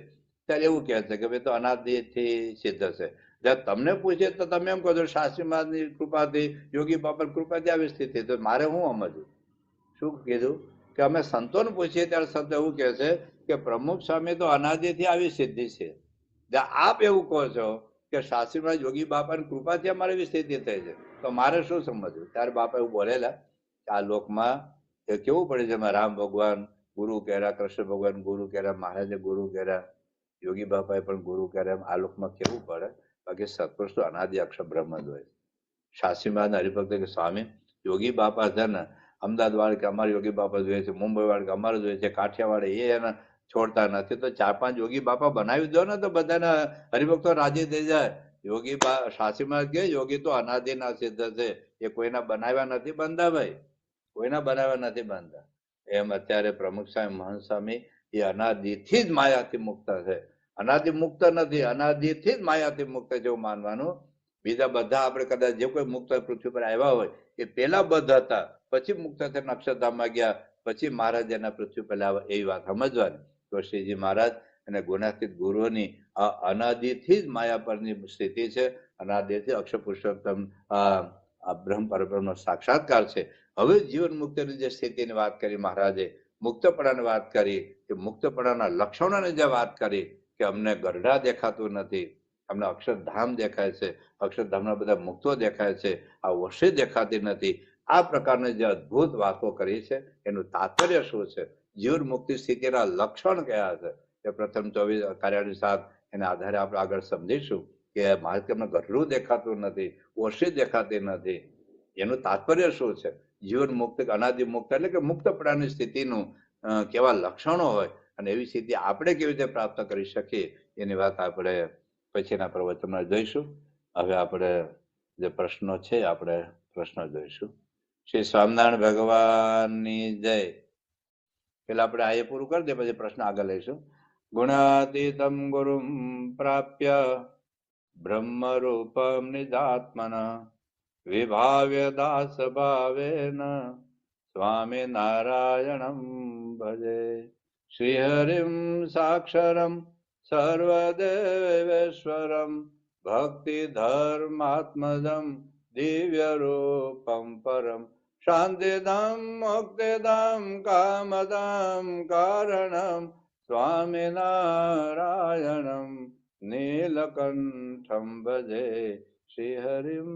ત્યારે એવું કહે છે કે ભાઈ તો અનાદિથી સિદ્ધ છે. જયારે તમને પૂછીએ તો તમે એમ કહો છો શાસ્ત્રી મહારાજની કૃપાથી યોગી બાપા કૃપાથી આવી સ્થિતિ. તો મારે હું સમજવું શું કીધું કે અમે સંતોને પૂછીએ ત્યારે સંતો એવું કહે છે કે પ્રમુખ સ્વામી તો અનાદિથી આવી સિદ્ધિ છે. આપ એવું કહો છો કે શાસ્ત્રી મહારાજ યોગી બાપાની કૃપાથી અમારે એવી સ્થિતિ થઈ છે, તો મારે શું સમજવું? ત્યારે બાપા એવું બોલેલા કે આ લોકમાં કેવું પડે છે, રામ ભગવાન ગુરુ કહેરા, કૃષ્ણ ભગવાન ગુરુ કહેરા, મહારાજે ગુરુ કહેરા, યોગી બાપાએ પણ ગુરુ કહેરા. આ લોકમાં કેવું પડે? બાકી સત્પુરુષ તો અનાદિ અક્ષર બ્રહ્મ જ હોય. શાસ્ત્રી મહારાજ હરિભક્ત કે સ્વામી યોગી બાપા છે ને અમદાવાદ વાળા કે અમારે યોગી બાપા જોઈએ છે, મુંબઈ વાળા કે અમારે જોઈએ છે, કાઠિયાવાડ એ એના છોડતા નથી. તો 4-5 યોગી બાપા બનાવી દો ને તો બધાને હરિભક્તો રાજી થઈ જાય. યોગી શાસ્ત્રી મહારાજ કે યોગી તો અનાદિના સિદ્ધ છે, એ કોઈના બનાવ્યા નથી બનતા ભાઈ, કોઈના બનાવ્યા નથી બનતા. એમ અત્યારે પ્રમુખ સ્વામી મહંત સ્વામી એ અનાદિથી જ માયાથી મુક્ત છે. અનાદિ મુક્ત નથી, અનાદિથી જ માયાથી મુક્ત છે એવું માનવાનું. બીજા બધા આપણે કદાચ જે કોઈ મુક્ત પૃથ્વી પર આવ્યા હોય એ પેલા બદ્ધ હતા, પછી મુક્ત થઈને અક્ષરધામમાં ગયા, પછી મહારાજ એના પૃથ્વી પર લાવ્યા, એવી વાત સમજવાની. તો શ્રીજી મહારાજ અને ગુણાતીત ગુરુઓની આ અનાદિથી જ માયા પરની સ્થિતિ છે. અનાદિથી અક્ષર પુરુષોત્તમ બ્રહ્મ પરબ્રહ્મનો સાક્ષાત્કાર છે. હવે જીવન મુક્તિની જે સ્થિતિની વાત કરી મહારાજે, મુક્તપણાની વાત કરી, કે મુક્તપણાના લક્ષણોની જે વાત કરી કે અમને ગરડા દેખાતું નથી, અમને અક્ષરધામ દેખાય છે, અક્ષરધામના બધા મુક્તો દેખાય છે, આ વશી દેખાતી નથી. આ પ્રકારની જે અદભુત વાતો કરી છે એનું તાત્પર્ય શું છે, જીવન મુક્તિ સ્થિતિના લક્ષણ કયા છે, એ પ્રથમ 24 કાર્યાની સાથ એના આધારે આપણે આગળ સમજીશું કે મારે તમને ગરડું દેખાતું નથી, ઓછી દેખાતી નથી, એનું તાત્પર્ય શું છે. જીવન મુક્ત અનાદિ મુક્ત એટલે કે મુક્તપણાની સ્થિતિનું કેવા લક્ષણો હોય અને એવી સ્થિતિ આપણે કેવી રીતે પ્રાપ્ત કરી શકીએ એની વાત આપણે પછીના પ્રવચનમાં જોઈશું. હવે આપણે જે પ્રશ્નો છે આપણે પ્રશ્નો જોઈશું. શ્રી સ્વામિનારાયણ ભગવાનની જય. પેલા આપણે આ પૂરું કરી દે પછી પ્રશ્ન આગળ લઈશું. ગુણાતીતમ ગુરુમ પ્રાપ્ય બ્રહ્મ રૂપમ નિજાત્મના વિભાવ્ય દાસ ભાવેન સ્વામી નારાયણમ ભજે. શ્રી હરિમ સાક્ષરમ સર્વદેવેશ્વરમ ભક્તિ ધર્માત્મજમ દિવ્ય રૂપમ પરમ શાંતિદમ મુક્તિદમ કામદમ કારણમ સ્વામી નારાયણમ નીલકંઠમ ભજે. શ્રી હરિમ.